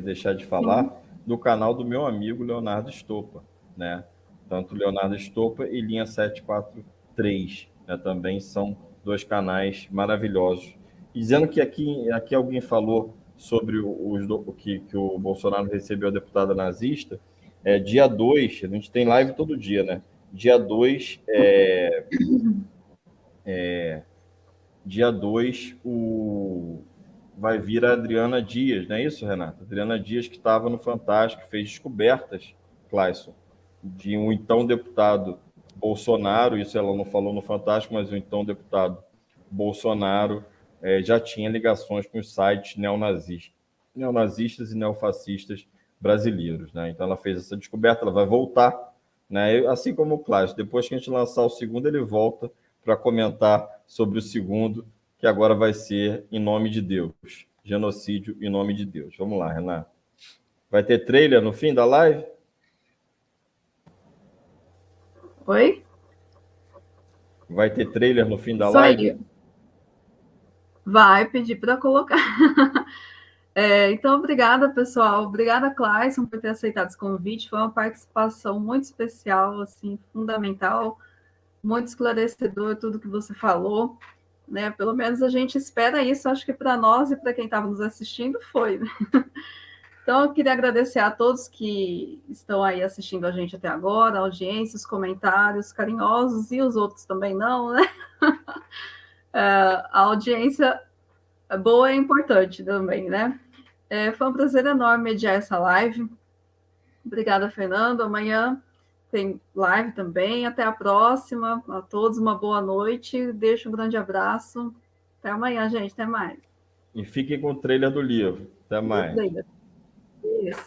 deixar de falar do canal do meu amigo Leonardo Stoppa, né? Tanto Leonardo Stoppa e Linha 743, né? Também são 2 canais maravilhosos. E dizendo que aqui alguém falou sobre o que o Bolsonaro recebeu a deputada nazista, dia 2, a gente tem live todo dia, né? Dia 2, vai vir a Adriana Dias, não é isso, Renata? Adriana Dias, que estava no Fantástico, fez descobertas, Clayson, de um então deputado Bolsonaro, isso ela não falou no Fantástico, mas o então deputado Bolsonaro já tinha ligações com os sites neonazistas e neofascistas brasileiros, né? Então ela fez essa descoberta, ela vai voltar, né? Assim como o Clayson, depois que a gente lançar o segundo, ele volta para comentar sobre o segundo, que agora vai ser Em Nome de Deus. Genocídio em Nome de Deus. Vamos lá, Renato. Vai ter trailer no fim da live? Oi? Vai ter trailer no fim da Isso live? aí. Vai pedir para colocar. Então, obrigada, pessoal. Obrigada, Clayson, por ter aceitado esse convite. Foi uma participação muito especial, assim, fundamental, muito esclarecedor tudo que você falou, né? Pelo menos a gente espera isso, acho que para nós e para quem estava nos assistindo foi, né? Então, eu queria agradecer a todos que estão aí assistindo a gente até agora, a audiência, os comentários carinhosos e os outros também não, né? A audiência boa é importante também, né? Foi um prazer enorme mediar essa live. Obrigada, Fernando. Amanhã tem live também. Até a próxima. A todos uma boa noite. Deixo um grande abraço. Até amanhã, gente. Até mais. E fiquem com o trailer do livro. Até mais. Isso.